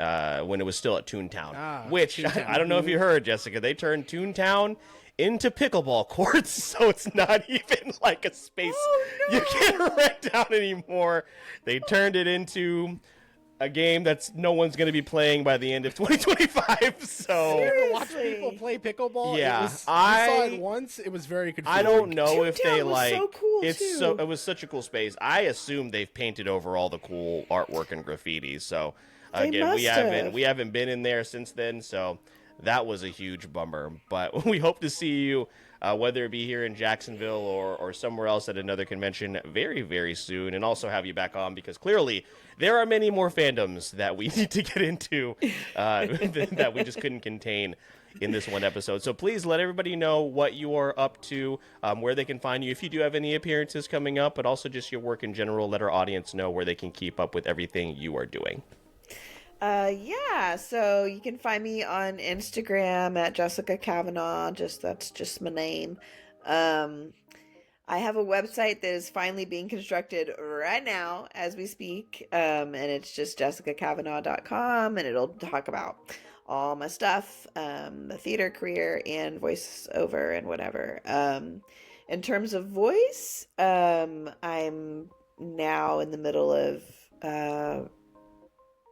when it was still at Toontown, which Toontown. I don't know if you heard, Jessica. They turned Toontown into pickleball courts, so it's not even like a space you can rent out anymore. They turned it into a game that's no one's going to be playing by the end of 2025. So Seriously? Watch people play pickleball. Yeah, we saw it once. It was very confusing. I don't know if they Toontown was like. so cool, it's too. so it was such a cool space. I assume they've painted over all the cool artwork and graffiti. So They again, must have. we haven't been in there since then. So that was a huge bummer. But we hope to see you, whether it be here in Jacksonville or somewhere else at another convention, very, very soon, and also have you back on because clearly there are many more fandoms that we need to get into that we just couldn't contain in this one episode. So please let everybody know what you are up to, where they can find you if you do have any appearances coming up, but also just your work in general. Let our audience know where they can keep up with everything you are doing. Yeah, so you can find me on Instagram at Jessica Cavanagh. That's just my name. I have a website that is finally being constructed right now as we speak. And it's just jessicacavanagh.com, and it'll talk about all my stuff, the theater career and voiceover and whatever. In terms of voice, I'm now in the middle of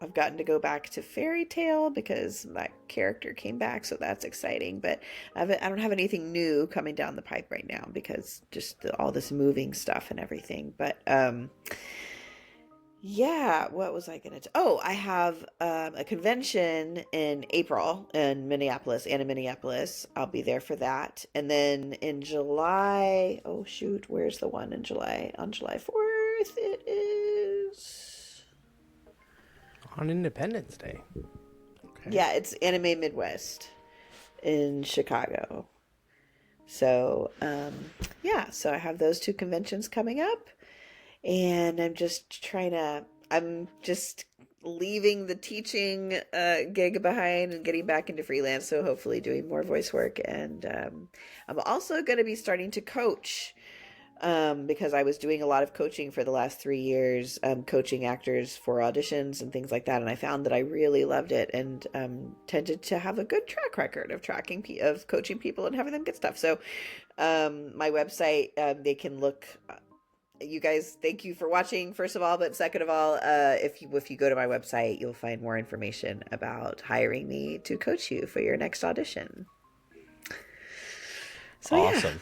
I've gotten to go back to Fairy Tale because my character came back, so that's exciting. But I don't have anything new coming down the pipe right now because just all this moving stuff and everything. But yeah, what was I going to? Oh, I have a convention in April in Minneapolis, I'll be there for that. And then in July, oh shoot, where's the one in July? On July 4th, it is. On Independence Day. Okay. Yeah, it's Anime Midwest in Chicago. So, yeah, so I have those two conventions coming up, and I'm just leaving the teaching gig behind and getting back into freelance. So hopefully doing more voice work. And I'm also going to be starting to coach because I was doing a lot of coaching for the last 3 years, coaching actors for auditions and things like that. And I found that I really loved it and tended to have a good track record of coaching people and having them get stuff. So my website, they can look. You guys, thank you for watching, first of all, but second of all, if you go to my website, you'll find more information about hiring me to coach you for your next audition. So, awesome.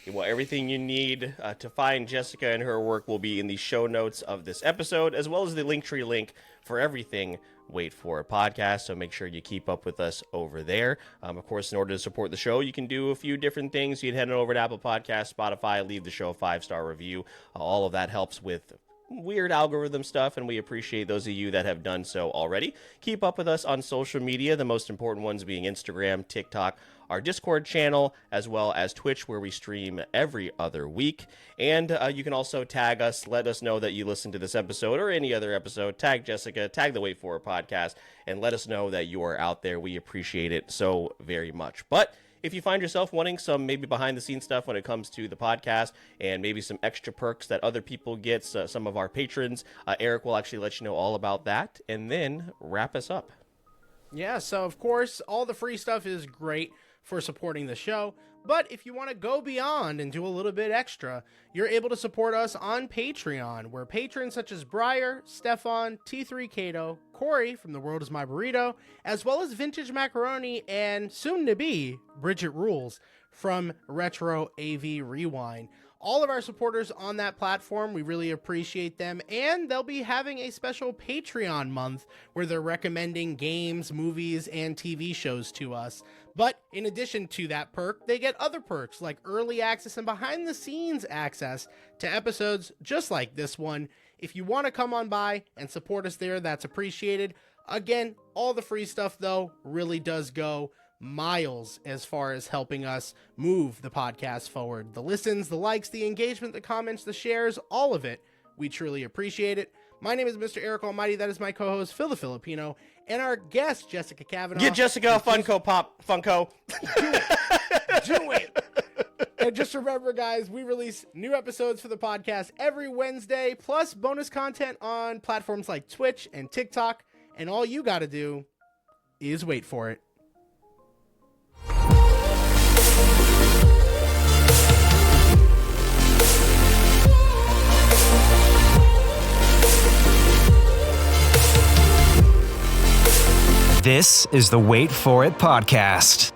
Yeah. Well, everything you need to find Jessica and her work will be in the show notes of this episode, as well as the Linktree link for everything Wait For It podcast. So make sure you keep up with us over there. Of course, in order to support the show, you can do a few different things. You can head on over to Apple Podcasts, Spotify, leave the show a 5-star review. All of that helps with weird algorithm stuff, and we appreciate those of you that have done so already. Keep up with us on social media, the most important ones being Instagram, TikTok, our Discord channel, as well as Twitch, where we stream every other week. And you can also tag us, let us know that you listened to this episode or any other episode. Tag Jessica, tag the Wait For It podcast, and let us know that you are out there. We appreciate it so very much. But if you find yourself wanting some maybe behind-the-scenes stuff when it comes to the podcast and maybe some extra perks that other people get, some of our patrons, Eric will actually let you know all about that and then wrap us up. Yeah, so of course, all the free stuff is great for supporting the show, but if you want to go beyond and do a little bit extra, you're able to support us on Patreon, where patrons such as Briar, Stefan, T3 Kato, Corey from The World Is My Burrito, as well as Vintage Macaroni and soon to be Bridget Rules from Retro AV Rewind. All of our supporters on that platform, we really appreciate them, and they'll be having a special Patreon month where they're recommending games, movies, and TV shows to us. But in addition to that perk, they get other perks like early access and behind-the-scenes access to episodes just like this one. If you want to come on by and support us there, that's appreciated. Again, all the free stuff, though, really does go miles as far as helping us move the podcast forward. The listens, the likes, the engagement, the comments, the shares, all of it. We truly appreciate it. My name is Mr. Eric Almighty. That is my co-host, Phil the Filipino, and our guest, Jessica Cavanagh. Get Jessica Funko Pop. Funko. Do it. And just remember, guys, we release new episodes for the podcast every Wednesday, plus bonus content on platforms like Twitch and TikTok. And all you got to do is wait for it. This is the Wait For It podcast.